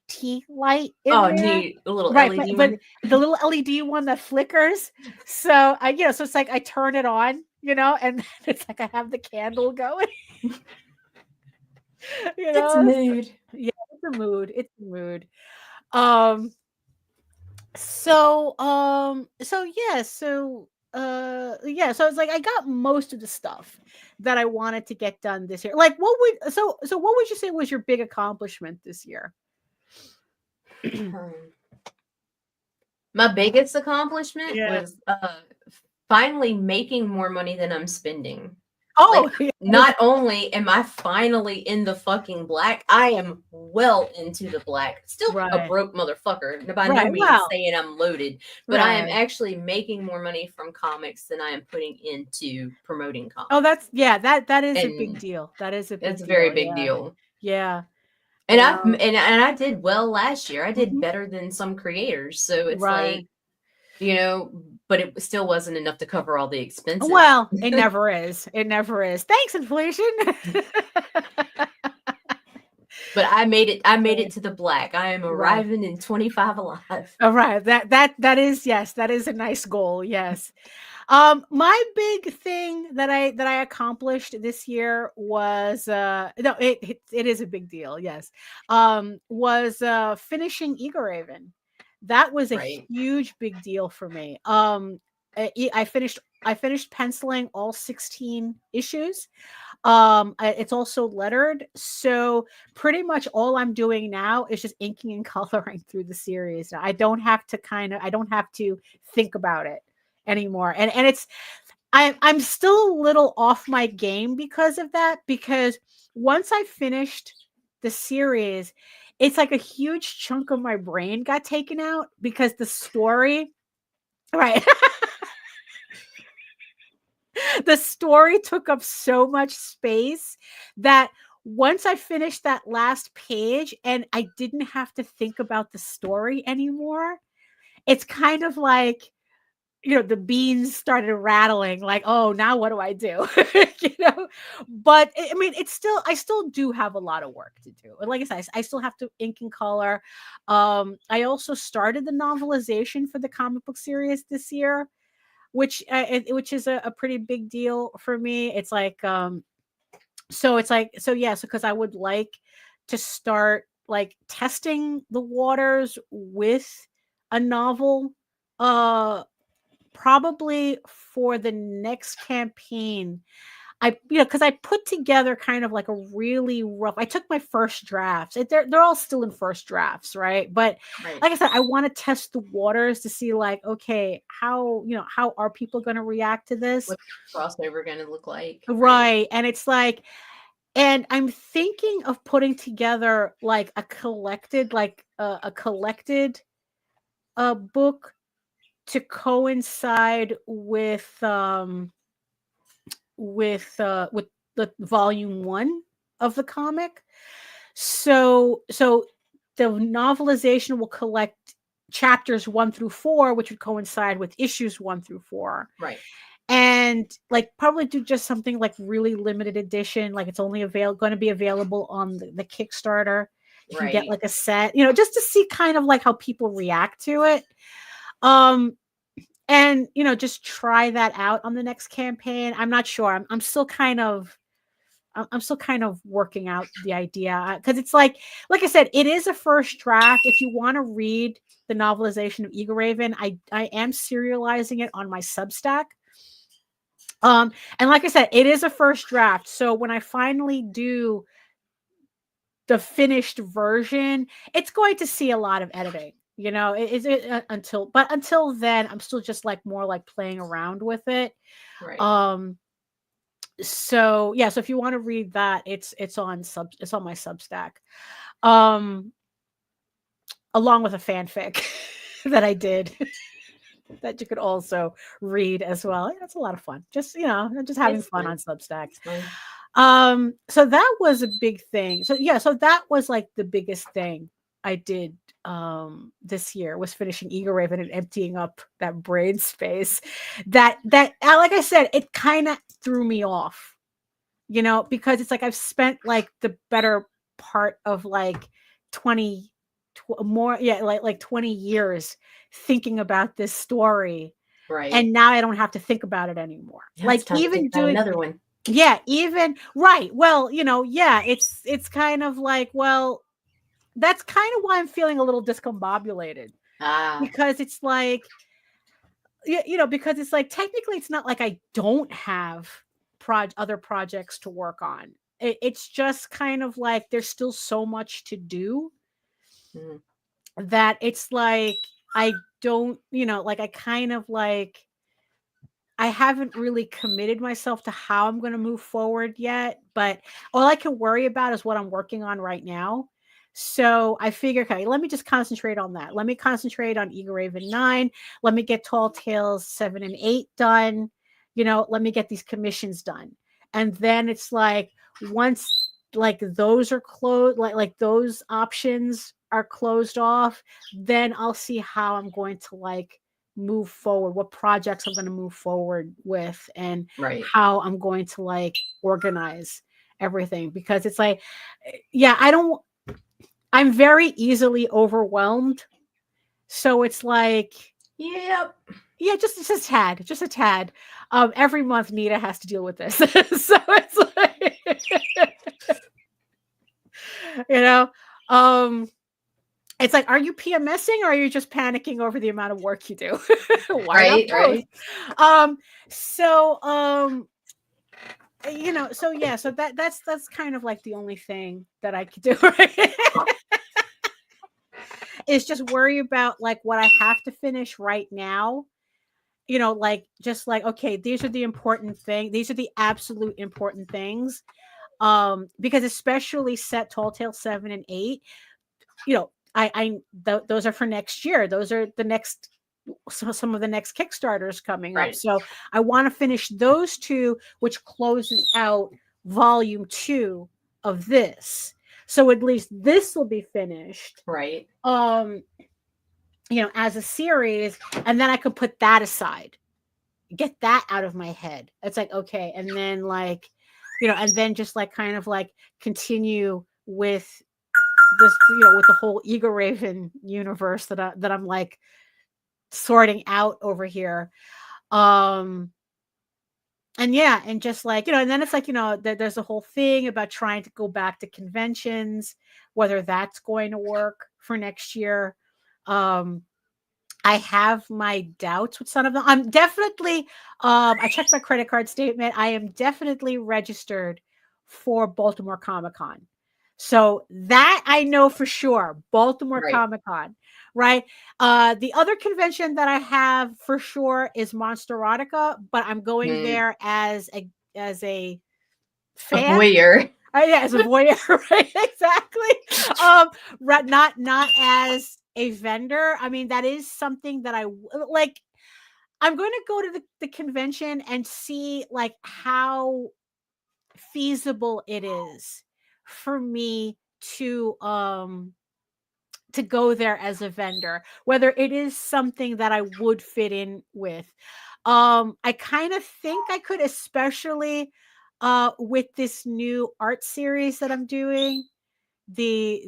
tea light in Oh, there. neat. A little Right, LED but one. the little LED one that flickers. So so it's like I turn it on, and it's like I have the candle going. It's mood. Yeah, it's a mood. It's a mood. Um, so it's like I got most of the stuff that I wanted to get done this year. Like what would you say was your big accomplishment this year? My biggest accomplishment Yeah. was finally making more money than I'm spending. Oh, Like, not only am I finally in the fucking black, I am well into the black. Still a Right. broke motherfucker. By no Right, means well. saying I'm loaded, but I am Right. actually making more money from comics than I am putting into promoting comics. Oh, that is a big And deal. That is a big It's a very deal. big Yeah. deal. Yeah. And I did well last year. I did Mhm. better than some creators. So it's Right. like, but it still wasn't enough to cover all the expenses. Well, it never is. It never is. Thanks, inflation. But I made it to the black. I am arriving in 25 alive. All right. That is, yes, that is a nice goal. Yes. My big thing that I accomplished this year was no, it is a big deal. Yes. Was finishing Eager Raven. That was a Right. huge big deal for me. I finished penciling all 16 issues. It's also lettered, so pretty much all I'm doing now is just inking and coloring through the series. I don't have to think about it anymore. And I'm still a little off my game because of that, because once I finished the series, it's like a huge chunk of my brain got taken out because the story, right. The story took up so much space that once I finished that last page and I didn't have to think about the story anymore, it's kind of like, the beans started rattling, like, oh, now what do I do? But I mean, I still do have a lot of work to do. And like I said, I still have to ink and color. I also started the novelization for the comic book series this year, which is a pretty big deal for me. It's like, because I would like to start like testing the waters with a novel, probably for the next campaign. Because I put together kind of like a really rough. I took my first drafts. They're all still in first drafts, right? But Right. like I said, I want to test the waters to see, like, okay, how are people going to react to this? What's the crossover going to look like? Right. And it's like, and I'm thinking of putting together like a collected book to coincide with the volume 1 of the comic. So the novelization will collect chapters 1 through 4, which would coincide with issues 1 through 4. Right. And like probably do just something like really limited edition, like it's only going to be available on the Kickstarter. You can get like a set, just to see kind of like how people react to it. And just try that out on the next campaign. I'm not sure. I'm still kind of working out the idea, because it's like I said, it is a first draft. If you want to read the novelization of Eager Raven, I am serializing it on my Substack. And like I said, it is a first draft. So when I finally do the finished version, it's going to see a lot of editing. Until then, I'm still just like more like playing around with it. Right. So if you want to read that, it's on my Substack, along with a fanfic that I did that you could also read as well. That's a lot of fun. Just having fun on Substack. So that was a big thing. So that was like the biggest thing I did this year, was finishing Eager Raven and emptying up that brain space that like I said, it kind of threw me off, because it's like I've spent like the better part of like 20 like 20 years thinking about this story. Right. And now I don't have to think about it anymore. Yeah, like it's time to even think about doing another one. Yeah, even right. Well, it's kind of like, well, that's kind of why I'm feeling a little discombobulated, because it's like, because it's like technically it's not like I don't have other projects to work on. It's just kind of like there's still so much to do Mm. that it's like I don't, like I kind of like I haven't really committed myself to how I'm going to move forward yet, but all I can worry about is what I'm working on right now. So I figure, okay, let me just concentrate on that. Let me concentrate on Eagle Raven 9. Let me get Tall Tales 7 and 8 done. Let me get these commissions done. And then it's like, once like those are closed, like those options are closed off, then I'll see how I'm going to like move forward, what projects I'm going to move forward with, and Right. how I'm going to like organize everything. Because it's like, I'm very easily overwhelmed. So it's like, Yep. yeah, just a tad. Every month Nita has to deal with this. So it's like, it's like, are you PMSing or are you just panicking over the amount of work you do? Why not both? Right. So that's kind of like the only thing that I could do, right? Is just worry about like what I have to finish right now. Like just like, okay, these are the important things. These are the absolute important things. Because especially set Tall Tale 7 and 8, those are for next year. Those are the next, some of the next Kickstarters coming up. Right. So I want to finish those two, which closes out volume 2 of this. So at least this will be finished. Right. As a series, and then I could put that aside, get that out of my head. It's like, okay, and then like, and then just like kind of like continue with this, with the whole Eagle Raven universe that I'm like sorting out over here. And just like, and then it's like, there's a whole thing about trying to go back to conventions, whether that's going to work for next year. I have my doubts with some of them. I'm definitely, I checked my credit card statement. I am definitely registered for Baltimore Comic-Con. So that I know for sure, Baltimore Comic-Con, right? The other convention that I have for sure is Monsterotica, but I'm going there as a fan. A voyeur. Yeah, as a voyeur, right? Exactly. Not as a vendor. I mean, that is something that I like. I'm going to go to the convention and see like how feasible it is for me to go there as a vendor, whether it is something that I would fit in with. I kind of think I could, especially with this new art series that I'm doing, the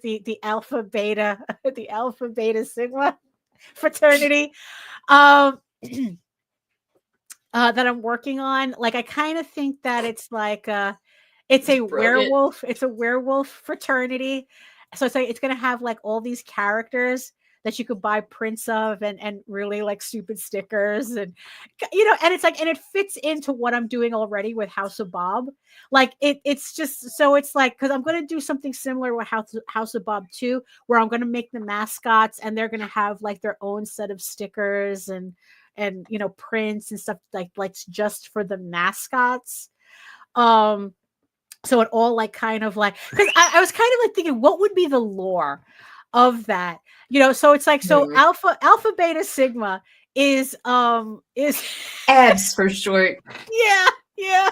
the alpha beta the alpha beta sigma fraternity that I'm working on. Like I kind of think that it's like it's a werewolf fraternity. So it's like it's gonna have like all these characters that you could buy prints of and really like stupid stickers, and and it's like, and it fits into what I'm doing already with House of Bob. Like it's just, so it's like, because I'm gonna do something similar with House of Bob 2, where I'm gonna make the mascots and they're gonna have like their own set of stickers and prints and stuff like just for the mascots. So it all like kind of like, because I was kind of like thinking, what would be the lore of that? So it's like, so alpha beta sigma is abs for short. Yeah.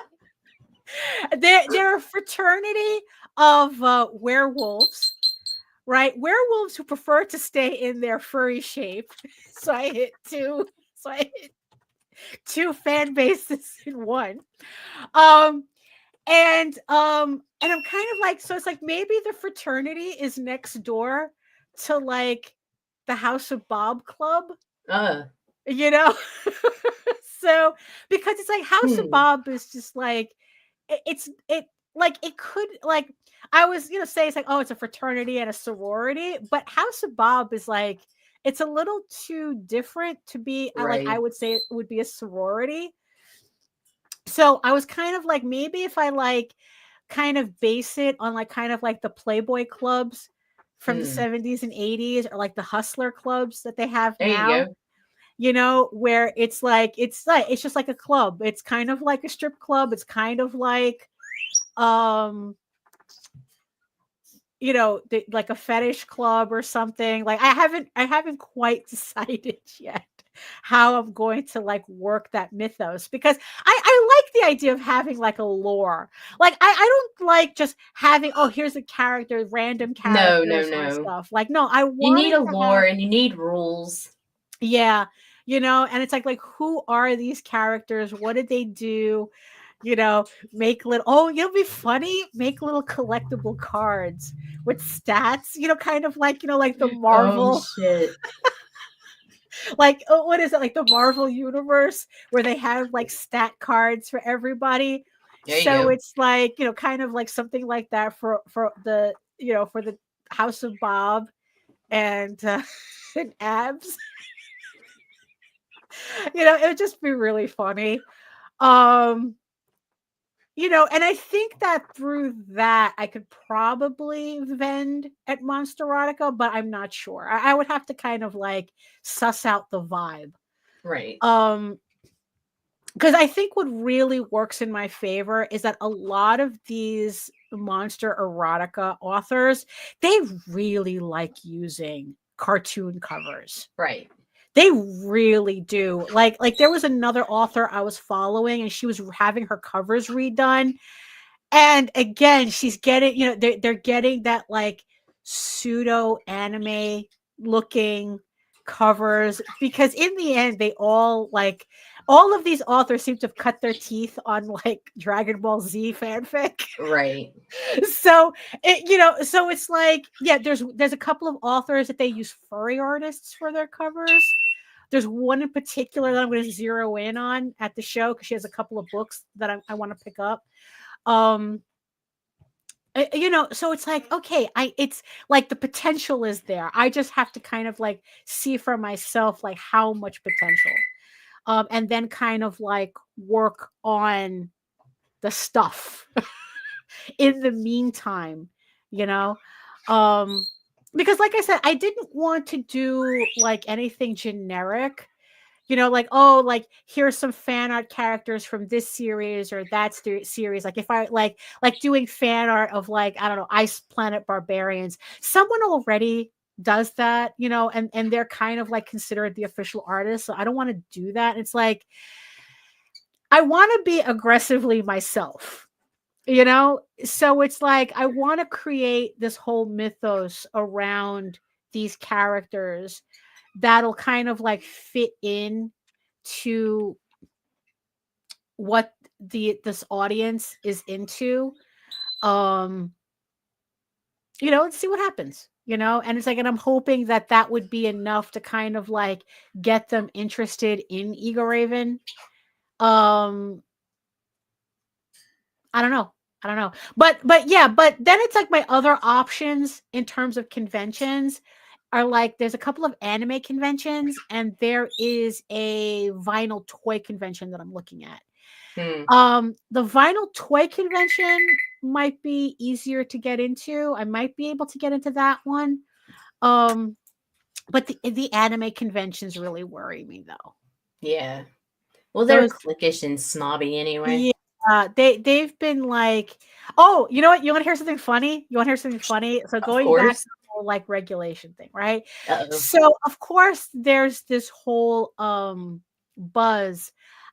They're a fraternity of werewolves, right? Werewolves who prefer to stay in their furry shape. So I hit two fan bases in one. And I'm kind of like, so it's like maybe the fraternity is next door to like the House of Bob Club, Uh, you know? So because it's like House of hmm. Bob is just like it like it could like I was say it's like, oh, it's a fraternity and a sorority, but House of Bob is like it's a little too different to be I Right. would say it would be a sorority. So I was kind of like, maybe if I like kind of base it on like kind of like the Playboy clubs from the Hmm. 70s and 80s, or like the hustler clubs that they have There you now, go. where it's just like a club. It's kind of like a strip club. It's kind of like um like a fetish club or something. Like I haven't quite decided yet how I'm going to like work that mythos, because I like the idea of having like a lore. Like I don't like just having, oh, here's a character, random No, no, characters or no. stuff. Like, no, I You want need it a to have, lore and you need rules. yeah, and it's like who are these characters? What did they do? Make little, oh, it'll be funny, make little collectible cards with stats, kind of like, like the Oh Marvel, shit. like, oh, what is it, like the Marvel universe where they have like stat cards for everybody. There you So go. it's like, kind of like something like that for the House of Bob and and Abs. It would just be really funny. Um, and I think that through that I could probably vend at Monsterotica, but I'm not sure. I would have to kind of like suss out the vibe. Right. Because I think what really works in my favor is that a lot of these monster erotica authors, they really like using cartoon covers. Right. They really do. Like there was another author I was following, and she was having her covers redone. And again, she's getting, they're getting that like pseudo anime looking covers, because in the end, all of these authors seem to have cut their teeth on like Dragon Ball Z fanfic. Right. So so it's like, yeah, there's a couple of authors that they use furry artists for their covers. There's one in particular that I'm going to zero in on at the show because she has a couple of books that I want to pick up. So it's like, okay, it's like the potential is there. I just have to kind of like see for myself like how much potential, and then kind of like work on the stuff in the meantime, you know, um, because like I said, I didn't want to do like anything generic. Like, oh, like here's some fan art characters from this series or that series. Like if I like doing fan art of like, I don't know, Ice Planet Barbarians, someone already does that, and they're kind of like considered the official artist. So I don't want to do that. It's like I want to be aggressively myself, so it's like I want to create this whole mythos around these characters that'll kind of like fit in to what this audience is into, um and see what happens, and it's like, and I'm hoping that would be enough to kind of like get them interested in Ego Raven. I don't know. But yeah, but then it's like my other options in terms of conventions are like there's a couple of anime conventions and there is a vinyl toy convention that I'm looking at. Hmm. The vinyl toy convention might be easier to get into. I might be able to get into that one. But the anime conventions really worry me though. Yeah. Well, they're Those cliquish and snobby anyway. Yeah, they've been like, oh, you know what? You want to hear something funny? You want to hear something funny? So Of going back to course. the whole like regulation thing, right? Uh-oh. So of course there's this whole buzz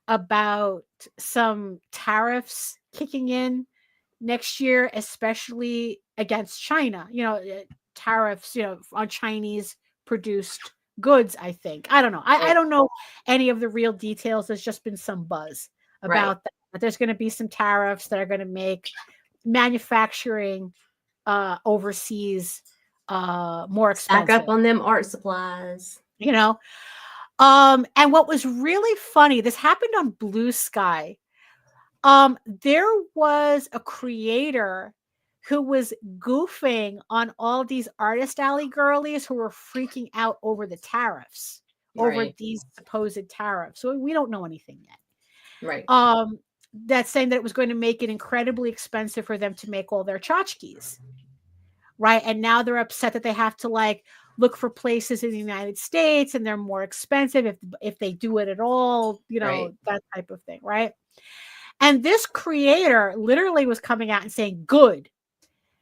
about some tariffs kicking in next year, especially against China. Tariffs, on Chinese produced goods, I think. I don't know. I Right. don't know any of the real details. There's just been some buzz Right. about that. But there's going to be some tariffs that are going to make manufacturing overseas more Stack expensive. up on them art supplies. You know, and what was really funny, this happened on Blue Sky. There was a creator who was goofing on all these Artist Alley girlies who were freaking out over the tariffs, over Right. these supposed tariffs. So we don't know anything yet. Right. That's saying that it was going to make it incredibly expensive for them to make all their tchotchkes. Right. And now they're upset that they have to like look for places in the United States and they're more expensive if they do it at all, you know, Right. that type of thing. Right. And this creator literally was coming out and saying, good.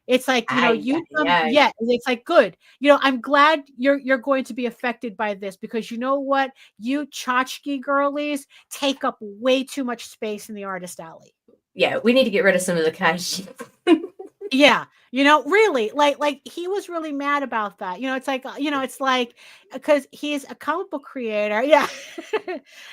It's like, you know, Yeah. it's like, good. You know, I'm glad you're going to be affected by this because you know what? You tchotchke girlies take up way too much space in the Artist Alley. Yeah, we need to get rid of some of the kaiji. Yeah, you know, really, like he was really mad about that. You know, it's like because he's a comic book creator, yeah.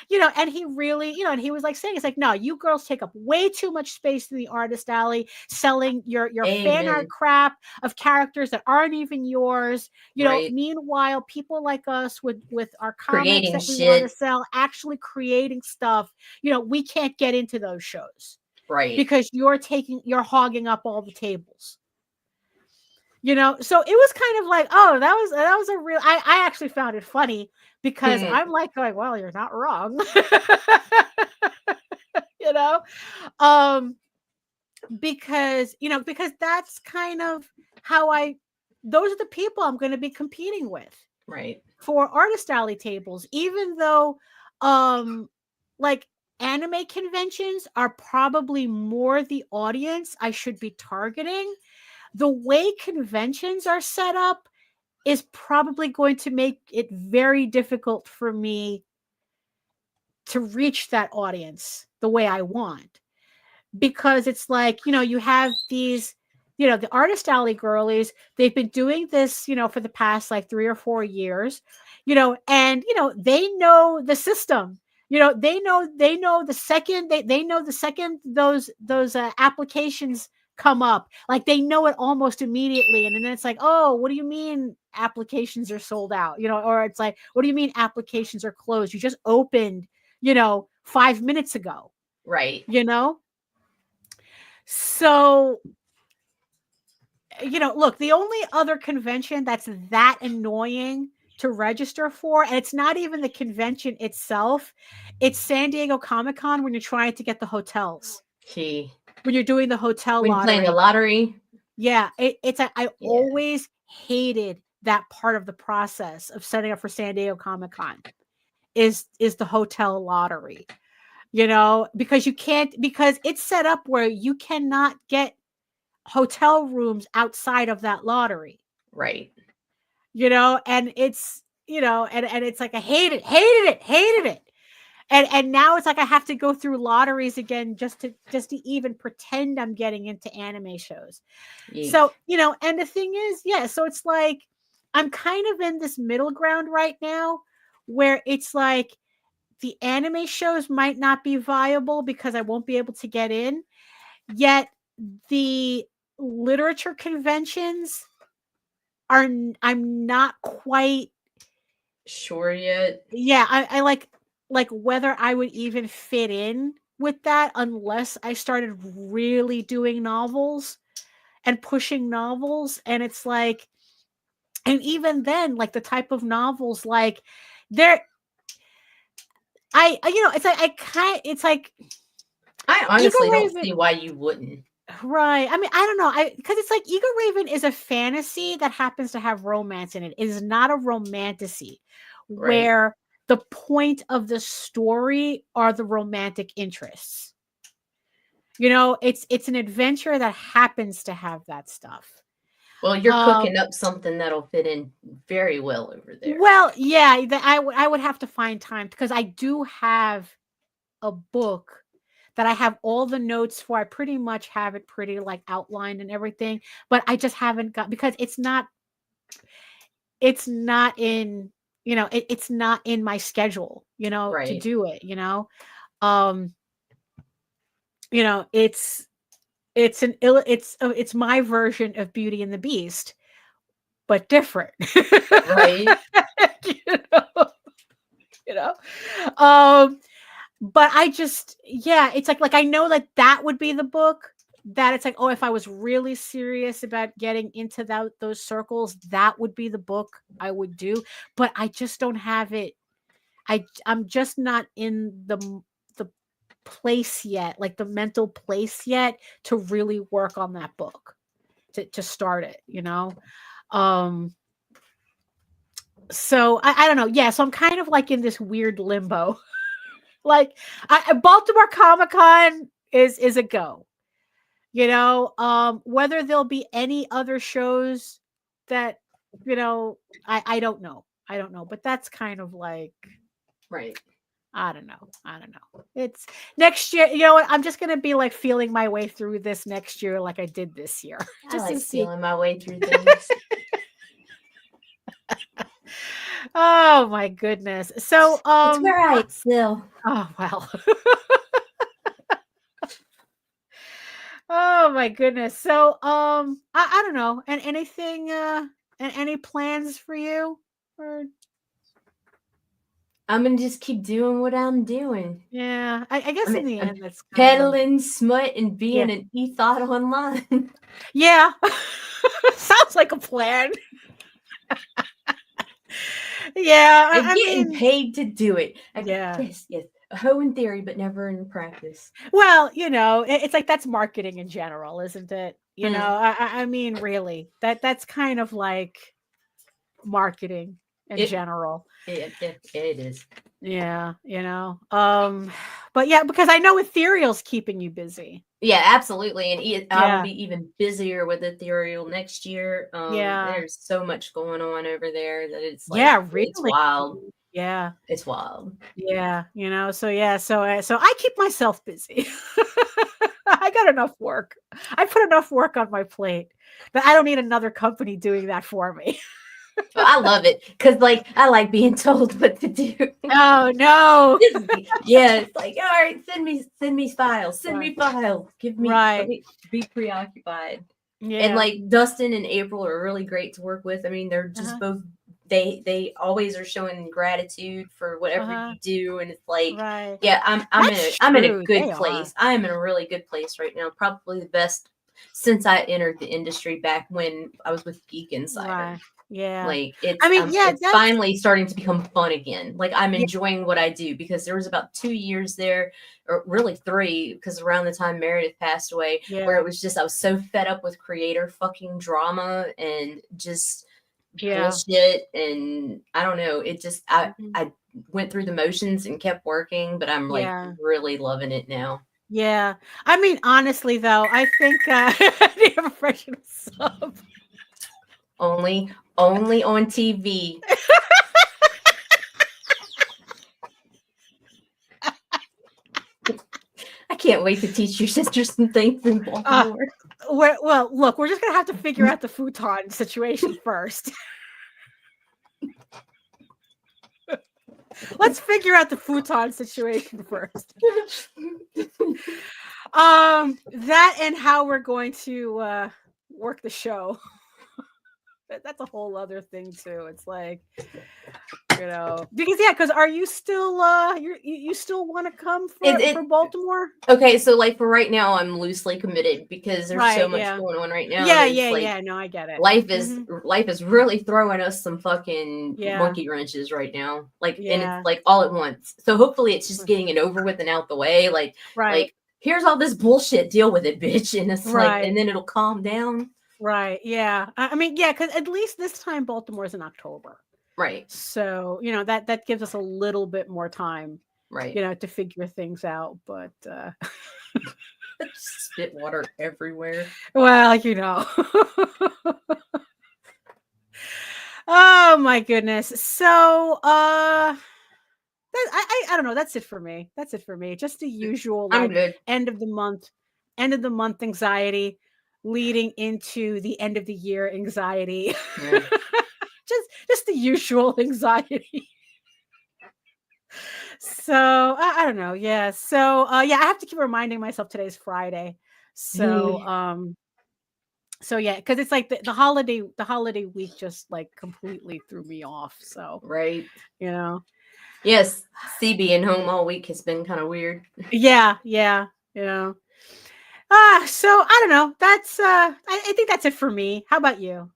You know, and he really, you know, and he was like saying, it's like, no, you girls take up way too much space in the Artist Alley, selling your fan art Amen. crap of characters that aren't even yours. You know, Right. meanwhile, people like us with our comics Creating that we want to shit. sell, actually creating stuff. You know, we can't get into those shows. Right. Because you're hogging up all the tables. You know, so it was kind of like, oh, that was a real I actually found it funny because I'm like going, well, you're not wrong. You know? Because, you know, because that's kind of how those are the people I'm going to be competing with. Right. For Artist Alley tables, even though like anime conventions are probably more the audience I should be targeting, the way conventions are set up is probably going to make it very difficult for me to reach that audience the way I want. Because it's like, you know, you have these, you know, the Artist Alley girlies, they've been doing this, you know, for the past like 3 or 4 years, you know, and, you know, they know the system. You know, they know the second they know the second those applications come up, like they know it almost immediately. And then it's like, oh, what do you mean applications are sold out? You know, or it's like, what do you mean applications are closed? You just opened, you know, 5 minutes ago. Right. You know? So, you know, look, the only other convention that's that annoying to register for, and it's not even the convention itself, it's San Diego Comic-Con when you're trying to get the hotels. When you're doing the hotel when lottery. Playing the lottery. Yeah, I always hated that part of the process of setting up for San Diego Comic-Con is the hotel lottery. You know, because it's set up where you cannot get hotel rooms outside of that lottery. Right. You know, and it's, you know, and it's like I hated it. And now it's like I have to go through lotteries again just to even pretend I'm getting into anime shows. Yeek. So, you know, and the thing is, yeah, so it's like I'm kind of in this middle ground right now where it's like the anime shows might not be viable because I won't be able to get in. Yet the literature conventions I'm not quite sure yet. Yeah, I like whether I would even fit in with that unless I started really doing novels and pushing novels. And it's like, and even then, like the type of novels, like you know, it's like I honestly Eagle don't Raven, see why you wouldn't. right? I mean, I don't know. Because it's like Eagle Raven is a fantasy that happens to have romance in it. It is not a romantasy where the point of the story are the romantic interests. You know, it's an adventure that happens to have that stuff. Well, you're cooking up something that'll fit in very well over there. Well, yeah, I would have to find time because I do have a book that I have all the notes for. I pretty much have it pretty like outlined and everything, but I just haven't got because it's not in, you know, it's not in my schedule, you know, to do it, you know. You know, it's it's my version of Beauty and the Beast, but different. Right. you know, you know. Um, but I just, yeah, it's like I know that would be the book that it's like, oh, if I was really serious about getting into those circles, that would be the book I would do. But I just don't have it. I'm just not in the place yet, like the mental place yet to really work on that book, to start it, so I don't know. Yeah, so I'm kind of like in this weird limbo. Like Baltimore Comic-Con is a go. Whether there'll be any other shows that, I don't know. I don't know, but that's kind of like, Right. I don't know. It's next year. You know what? I'm just gonna be like feeling my way through this next year, like I did this year. I Just like to see. feeling my way through things. Oh my goodness. So It's where I excel. oh well. Oh my goodness. So I don't know. And anything and any plans for you? Or I'm gonna just keep doing what I'm doing. yeah, I guess in the I'm end that's kind of peddling smut and being an e-thought online. yeah. Sounds like a plan. Yeah, I'm I getting mean, paid to do it. yeah. Yes. A hoe in theory, but never in practice. Well, it's like that's marketing in general, isn't it? I mean, really, that's kind of like marketing in general. It is. Yeah, but yeah, because I know Ethereal's keeping you busy. Yeah, absolutely. And I will Yeah. be even busier with Ethereal next year. Yeah. There's so much going on over there that it's like, Yeah, really. it's wild. Yeah. It's wild. Yeah, so I keep myself busy. I got enough work. I put enough work on my plate that I don't need another company doing that for me. Well, I love it because, like, I like being told what to do. Oh no! Yeah, it's like, all right, send me files, send me files, let me be preoccupied. Yeah. And like Dustin and April are really great to work with. I mean, they're just both. They always are showing gratitude for whatever you do, and it's like, yeah, I'm in a good place. I am in a really good place right now. Probably the best since I entered the industry back when I was with Geek Insider. Yeah. Like it's, it's finally starting to become fun again. Like I'm enjoying what I do because there was about 2 years there, or really 3, because around the time Meredith passed away, where it was just, I was so fed up with creator fucking drama and just bullshit. And I don't know. It just, I went through the motions and kept working, but I'm like really loving it now. Yeah. I mean, honestly though, I think the impression sub. Only on TV. I can't wait to teach your sister some things in Baltimore. Well, look, we're just gonna have to figure out the futon situation first. Let's figure out the futon situation first. That and how we're going to work the show. That's a whole other thing too. It's like, because are you still you still want to come for Baltimore? Okay, so like for right now, I'm loosely committed because there's so much going on right now. Yeah. No, I get it. Life is really throwing us some fucking monkey wrenches right now. Like, and it's like all at once. So hopefully, it's just getting it over with and out the way. Like, here's all this bullshit. Deal with it, bitch. And it's like, and then it'll calm down. Right. Yeah. I mean, yeah, because at least this time Baltimore's in October. Right. So, that gives us a little bit more time, right, to figure things out. But spit water everywhere. Well, oh my goodness. So I don't know. That's it for me. Just the usual end of the month anxiety leading into the end of the year anxiety. Yeah. just the usual anxiety. So I don't know. Yeah. So I have to keep reminding myself today's Friday. So so yeah, because it's like the holiday week just like completely threw me off. So Right. you know, Yes, C being home all week has been kind of weird. yeah, you know. So I don't know. That's I think that's it for me. How about you?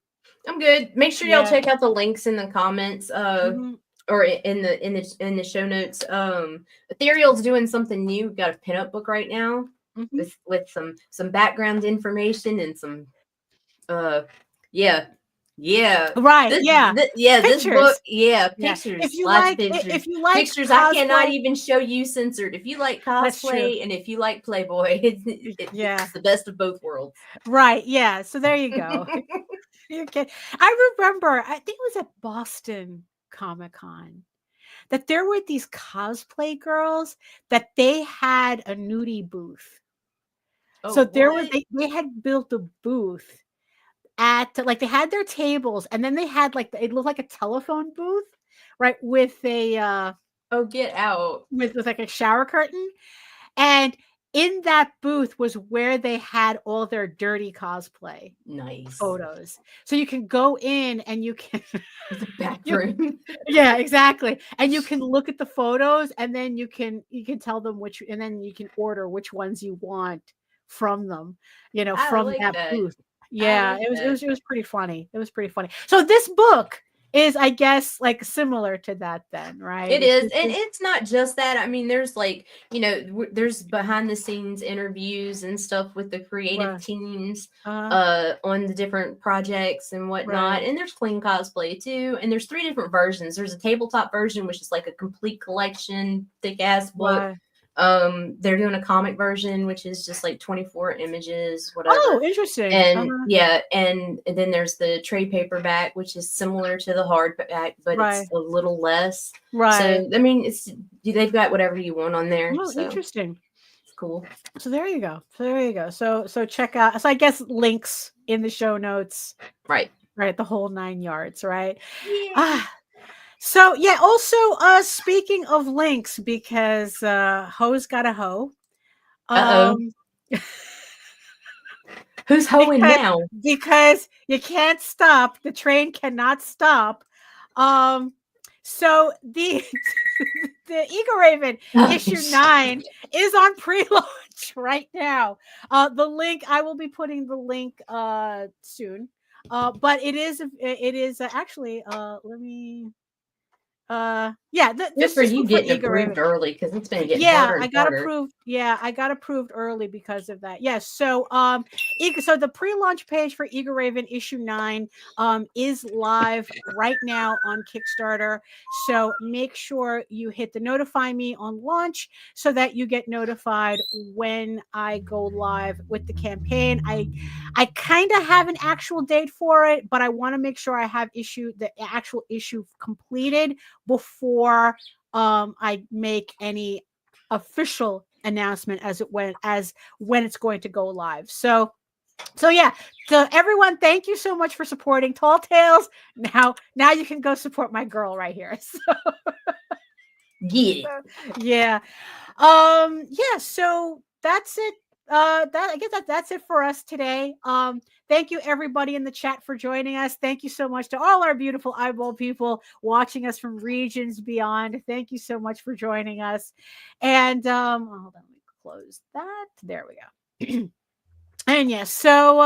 I'm good. Make sure y'all Yeah. check out the links in the comments, Mhm. or in the show notes. Ethereal's doing something new. Got a pinup book right now Mhm. with some background information and some yeah. Yeah. Right. Yeah. This book, Pictures. yeah, Yeah. pictures, lots of pictures. If you like Pictures I cannot cosplay, even show you censored. If you like that's true. cosplay and if you like Playboy, Yeah. it's the best of both worlds. Right. Yeah. So there you go. Okay. I remember, I think it was at Boston Comic Con, that there were these cosplay girls that they had a nudie booth. Oh, So there was what? they had built a booth at like they had their tables, and then they had like it looked like a telephone booth, right, with a Oh, get out. with like a shower curtain. And in that booth was where they had all their dirty cosplay Nice. photos. So you can go in and you can The bathroom. yeah, exactly. And you can look at the photos, and then you can tell them which, and then you can order which ones you want from them, I from like that that. booth. I Yeah, like it was pretty funny. It was pretty funny. So this book is, I guess, like similar to that then, right? It is, and it's not just that. I mean, there's like, there's behind the scenes interviews and stuff with the creative Right. teams Uh-huh. on the different projects and whatnot. Right. And there's clean cosplay too. And there's 3 different versions. There's a tabletop version, which is like a complete collection, thick ass book. Right. They're doing a comic version, which is just like 24 images, whatever. Oh, interesting. And Uh-huh. yeah, and then there's the trade paperback, which is similar to the hardback, but Right. it's a little less. Right. So I mean, they've got whatever you want on there. Oh, So interesting. it's cool. So there you go. So check out. So I guess links in the show notes. Right. Right. The whole 9 yards. Right. Yeah. So yeah. Also, speaking of links, because ho's got a hoe. Uh-oh. Who's hoeing because, now? because you can't stop. The train cannot stop. So the the Eagle Raven issue 9 is on pre-launch right now. The link, I will be putting the link soon. But it is actually let me yeah, Good for you for getting Eagle Raven. approved early, because it's been getting harder and harder. I got approved early because of that. Yes. So so the pre-launch page for Eagle Raven issue 9 is live right now on Kickstarter. So make sure you hit the notify me on launch so that you get notified when I go live with the campaign. I kind of have an actual date for it, but I want to make sure I have the actual issue completed before I make any official announcement as when it's going to go live. So yeah. So everyone, thank you so much for supporting Tall Tales. Now you can go support my girl right here. So Get it. yeah. Yeah, so that's it. I guess that's it for us today. Thank you everybody in the chat for joining us. Thank you so much to all our beautiful eyeball people watching us from regions beyond. Thank you so much for joining us. And hold on, let me close that. There we go. And yes, so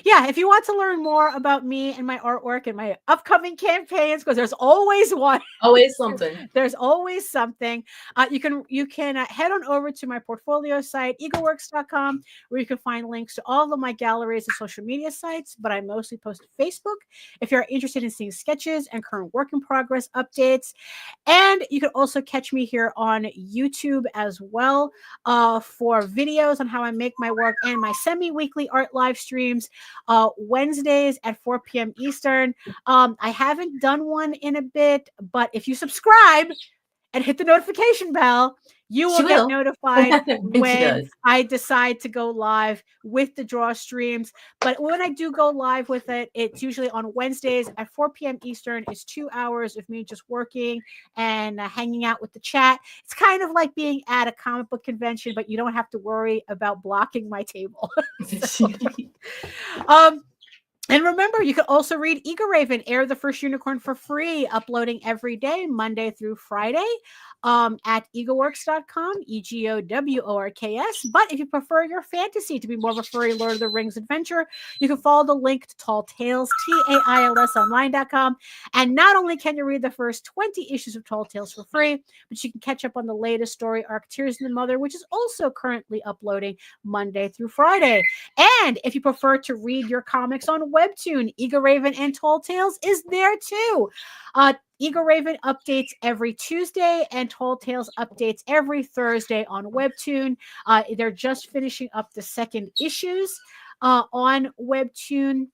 yeah, if you want to learn more about me and my artwork and my upcoming campaigns, because there's always one. Always something. There's always something. You can head on over to my portfolio site, eagleworks.com, where you can find links to all of my galleries and social media sites, but I mostly post to Facebook if you're interested in seeing sketches and current work in progress updates. And you can also catch me here on YouTube as well for videos on how I make my work and my semi-weekly art live streams Wednesdays at 4 p.m. Eastern. I haven't done one in a bit, but if you subscribe, and hit the notification bell, you will get notified when I decide to go live with the draw streams. But when I do go live with it, it's usually on Wednesdays at 4 p.m. Eastern. It's 2 hours of me just working and hanging out with the chat. It's kind of like being at a comic book convention, but you don't have to worry about blocking my table. And remember, you can also read Ego Raven, Air the First Unicorn, for free, uploading every day, Monday through Friday, at egoworks.com, EGOWORKS. But if you prefer your fantasy to be more of a furry Lord of the Rings adventure, you can follow the link to Tall Tales, TAILSonline.com. And not only can you read the first 20 issues of Tall Tales for free, but you can catch up on the latest story arc, Tears in the Mother, which is also currently uploading Monday through Friday. And if you prefer to read your comics on Webtoon, Ego Raven and Tall Tales is there too. Ego Raven updates every Tuesday and Tall Tales updates every Thursday on Webtoon. They're just finishing up the second issues on Webtoon.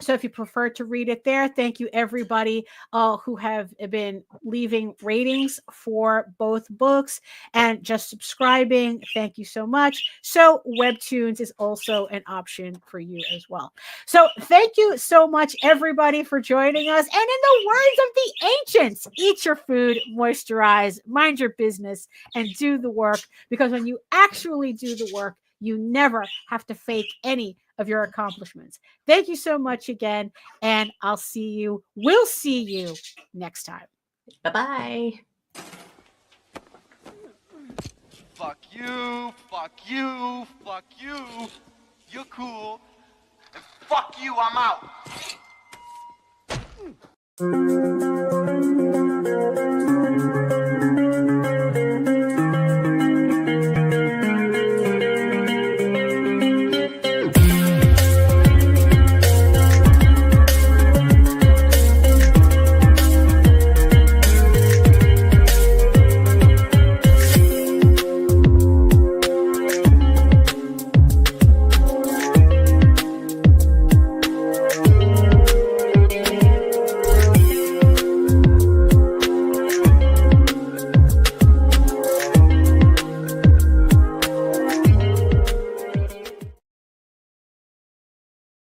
So if you prefer to read it there, thank you everybody who have been leaving ratings for both books and just subscribing. Thank you so much. So Webtoons is also an option for you as well. So thank you so much everybody for joining us. And in the words of the ancients, eat your food, moisturize, mind your business, and do the work. Because when you actually do the work, you never have to fake any of your accomplishments. Thank you so much again, and we'll see you next time. Bye-bye. Fuck you, fuck you, fuck you. You're cool. And fuck you, I'm out.